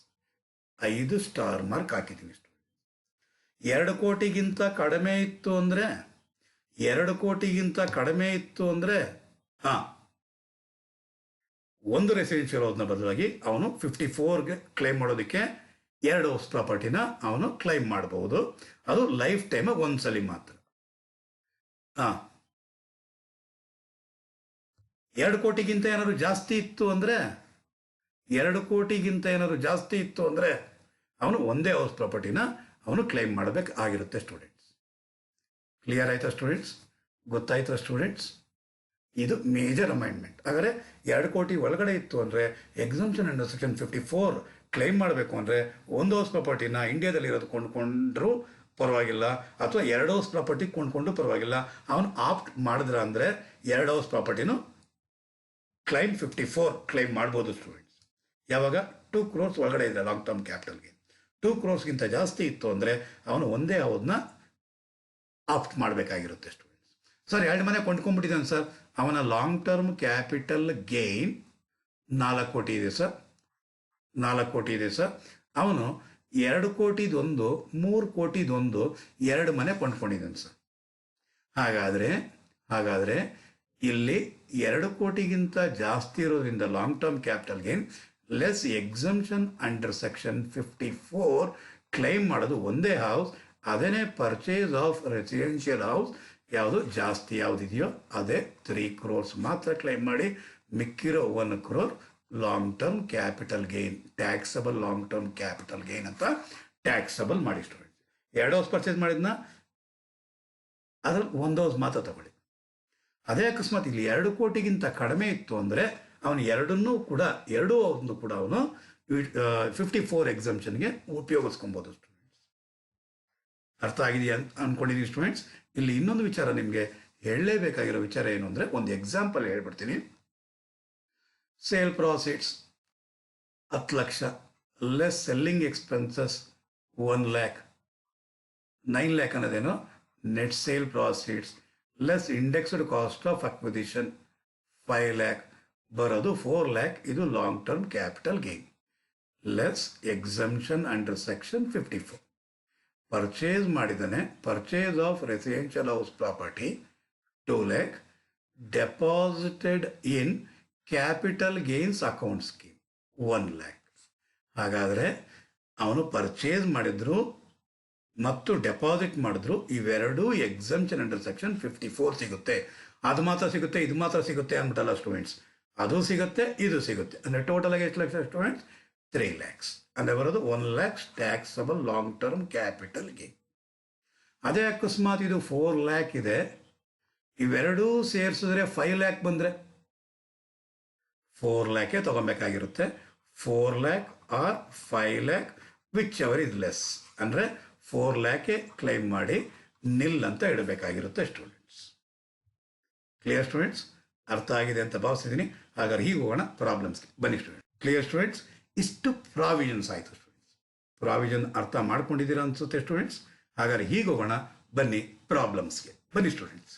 5 ಸ್ಟಾರ್ ಮಾರ್ಕ್ ಹಾಕಿದ್ದೀನಿ ಸ್ಟೂಡೆಂಟ್ಸ್. 2 ಕೋಟಿಗಿಂತ ಕಡಿಮೆ ಇತ್ತು ಅಂದರೆ 2 ಕೋಟಿಗಿಂತ ಕಡಿಮೆ ಇತ್ತು ಅಂದರೆ ಹಾಂ, ಒಂದು ರೆಸಿಡೆನ್ಷಿಯಲ್ ಹೌಸ್ನ ಬದಲಾಗಿ ಅವನು 54ಗೆ ಕ್ಲೈಮ್ ಮಾಡೋದಕ್ಕೆ 2 ಹೌಸ್ ಪ್ರಾಪರ್ಟಿನ ಅವನು ಕ್ಲೈಮ್ ಮಾಡಬಹುದು. ಅದು ಲೈಫ್ ಟೈಮ್ ಒಂದ್ಸಲಿ ಮಾತ್ರ. ಹಾಂ, 2 ಕೋಟಿಗಿಂತ ಏನಾದ್ರು ಜಾಸ್ತಿ ಇತ್ತು ಅಂದರೆ 2 ಕೋಟಿಗಿಂತ ಏನಾದ್ರು ಜಾಸ್ತಿ ಇತ್ತು ಅಂದರೆ ಅವನು ಒಂದೇ ಹೌಸ್ ಪ್ರಾಪರ್ಟಿನ ಅವನು ಕ್ಲೈಮ್ ಮಾಡಬೇಕಾಗಿರುತ್ತೆ ಸ್ಟೂಡೆಂಟ್ಸ್. ಕ್ಲಿಯರ್ ಆಯ್ತಾ ಸ್ಟೂಡೆಂಟ್ಸ್? ಗೊತ್ತಾಯ್ತಾ ಸ್ಟೂಡೆಂಟ್ಸ್? ಇದು ಮೇಜರ್ ಅಮೈಂಡ್ಮೆಂಟ್. ಹಾಗಾದರೆ 2 ಕೋಟಿ ಒಳಗಡೆ ಇತ್ತು ಅಂದರೆ ಎಕ್ಸಂಪ್ಷನ್ ಅಂಡರ್ ಸೆಕ್ಷನ್ 54 ಕ್ಲೈಮ್ ಮಾಡಬೇಕು ಅಂದರೆ ಒಂದು ಹೌಸ್ ಪ್ರಾಪರ್ಟಿನ ಇಂಡಿಯಾದಲ್ಲಿ ಇರೋದು ಕೊಂಡ್ಕೊಂಡ್ರೂ ಪರವಾಗಿಲ್ಲ, ಅಥವಾ 2 ಹೌಸ್ ಪ್ರಾಪರ್ಟಿ ಕೊಂಡ್ಕೊಂಡು ಪರವಾಗಿಲ್ಲ. ಅವನು ಆಪ್ಟ್ ಮಾಡಿದ್ರ ಅಂದರೆ 2 ಹೌಸ್ ಪ್ರಾಪರ್ಟಿನೂ ಕ್ಲೈಮ್ 54 ಕ್ಲೈಮ್ ಮಾಡ್ಬೋದು ಸ್ಟೂಡೆಂಟ್ಸ್. ಯಾವಾಗ 2 crores ಒಳಗಡೆ ಇದೆ ಲಾಂಗ್ ಟರ್ಮ್ ಕ್ಯಾಪಿಟಲ್ಗೆ. 2 crores ಜಾಸ್ತಿ ಇತ್ತು ಅಂದರೆ ಅವನು ಒಂದೇ ಹೌಸ್ನ ಆಪ್ಟ್ ಮಾಡಬೇಕಾಗಿರುತ್ತೆ ಸ್ಟೂಡೆಂಟ್ಸ್. ಸರ್ 2 ಮನೆ ಕೊಂಡ್ಕೊಂಡ್ಬಿಟ್ಟಿದ್ದಾನೆ ಸರ್, ಅವನ ಲಾಂಗ್ ಟರ್ಮ್ ಕ್ಯಾಪಿಟಲ್ ಗೇನ್ 4 ಕೋಟಿ ಇದೆ ಸರ್, 4 ಕೋಟಿ ಇದೆ ಸರ್. ಅವನು 2 ಕೋಟಿದೊಂದು 3 ಕೋಟಿದೊಂದು 2 ಮನೆ ಕೊಂಡ್ಕೊಂಡಿದ್ದಾನೆ ಸರ್. ಹಾಗಾದರೆ ಇಲ್ಲಿ 2 ಕೋಟಿಗಿಂತ ಜಾಸ್ತಿ ಇರೋದ್ರಿಂದ long term capital gain less exemption under section 54 claim ಮಾಡೋದು ಒಂದೇ ಹೌಸ್. ಅದೇನೇ ಪರ್ಚೇಸ್ ಆಫ್ ರೆಸಿಡೆನ್ಷಿಯಲ್ ಹೌಸ್ ಯಾವುದು ಜಾಸ್ತಿ ಯಾವುದಿದೆಯೋ ಅದೇ 3 crores ಮಾತ್ರ ಕ್ಲೈಮ್ ಮಾಡಿ, ಮಿಕ್ಕಿರೋ 1 crore long term capital gain, taxable long term capital gain ಅಂತ ಟ್ಯಾಕ್ಸಬಲ್ ಮಾಡಿ ಸ್ಟೂಡೆಂಟ್ಸ್. 2 ಹೌಸ್ ಪರ್ಚೇಸ್ ಮಾಡಿದ್ನ ಅದ್ರಲ್ಲಿ 1 ಹೌಸ್ ಮಾತ್ರ ತಗೊಳ್ಳಿ. ಅದೇ ಅಕಸ್ಮಾತ್ ಇಲ್ಲಿ 2 ಕೋಟಿಗಿಂತ ಕಡಿಮೆ ಇತ್ತು ಅಂದರೆ ಅವನು 2 ಹೌಸ್ನು ಕೂಡ ಅವನು 54 ಎಕ್ಸಂಪ್ಷನ್ಗೆ ಉಪಯೋಗಿಸ್ಕೊಬೋದು ಸ್ಟೂಡೆಂಟ್ಸ್. ಅರ್ಥ ಆಗಿದೆಯಾ ಅಂದ್ಕೊಂಡಿದ್ದೀವಿ ಸ್ಟೂಡೆಂಟ್ಸ್? ಇಲ್ಲಿ ಇನ್ನೊಂದು ವಿಚಾರ ನಿಮಗೆ ಹೇಳಲೇಬೇಕಾಗಿರೋ ವಿಚಾರ ಏನು ಅಂದರೆ, ಒಂದು ಎಕ್ಸಾಂಪಲ್ ಹೇಳ್ಬಿಡ್ತೀನಿ. ಸೇಲ್ ಪ್ರಾಸಿಡ್ಸ್ 10 ಲಕ್ಷ less selling expenses 1 lakh. 9 lakh ಅನ್ನೋದೇನು net sale proceeds less indexed cost of acquisition 5 lakh ಬರೋದು 4 lakh. ಇದು long term capital gain less exemption under section 54. Purchase ಮಾಡಿದ್ದಾನೆ, purchase of residential house property 2 lakh, deposited in capital gains account scheme 1 lakh. ಹಾಗಾದರೆ ಅವನು purchase ಮಾಡಿದ್ರು ಮತ್ತು deposit ಮಾಡಿದ್ರು, ಇವೆರಡೂ exemption under section 54 ಸಿಗುತ್ತೆ. ಅದು ಮಾತ್ರ ಸಿಗುತ್ತೆ, ಇದು ಮಾತ್ರ ಸಿಗುತ್ತೆ ಅಂದ್ಬಿಟ್ಟಲ್ಲ ಸ್ಟೂಡೆಂಟ್ಸ್. ಅದು ಸಿಗುತ್ತೆ, ಇದು ಸಿಗುತ್ತೆ. ಅಂದರೆ ಟೋಟಲ್ ಆಗಿ ಎಷ್ಟು ಲಕ್ಷ ಸ್ಟೂಡೆಂಟ್ಸ್? 3 lakhs. ಅಂದರೆ ಬರೋದು 1 lakh taxable long term capital gain. ಅದೇ ಅಕಸ್ಮಾತ್ ಇದು 4 lakh ಇದೆ, ಇವೆರಡೂ ಸೇರಿಸಿದ್ರೆ 5 lakh ಬಂದರೆ 4 lakh ತಗೊಬೇಕಾಗಿರುತ್ತೆ. 4 lakh or 5 lakh whichever is less. ಅಂದರೆ 4 lakh ಕ್ಲೈಮ್ ಮಾಡಿ ನಿಲ್ ಅಂತ ಇಡಬೇಕಾಗಿರುತ್ತೆ ಸ್ಟೂಡೆಂಟ್ಸ್. Clear students? ಅರ್ಥ ಆಗಿದೆ ಅಂತ ಭಾವಿಸಿದ್ದೀನಿ. ಹಾಗಾದ್ರೆ ಹೀಗೆ ಹೋಗೋಣ ಪ್ರಾಬ್ಲಮ್ಸ್ಗೆ. ಬನ್ನಿ ಸ್ಟೂಡೆಂಟ್ಸ್. Clear students? ಇಷ್ಟು ಪ್ರಾವಿಷನ್ಸ್ ಆಯಿತು ಸ್ಟೂಡೆಂಟ್ಸ್. ಪ್ರಾವಿಷನ್ ಅರ್ಥ ಮಾಡ್ಕೊಂಡಿದ್ದೀರಾ ಅನಿಸುತ್ತೆ ಸ್ಟೂಡೆಂಟ್ಸ್. ಹಾಗಾದ್ರೆ ಹೀಗೆ ಹೋಗೋಣ, ಬನ್ನಿ ಪ್ರಾಬ್ಲಮ್ಸ್ಗೆ. ಬನ್ನಿ ಸ್ಟೂಡೆಂಟ್ಸ್.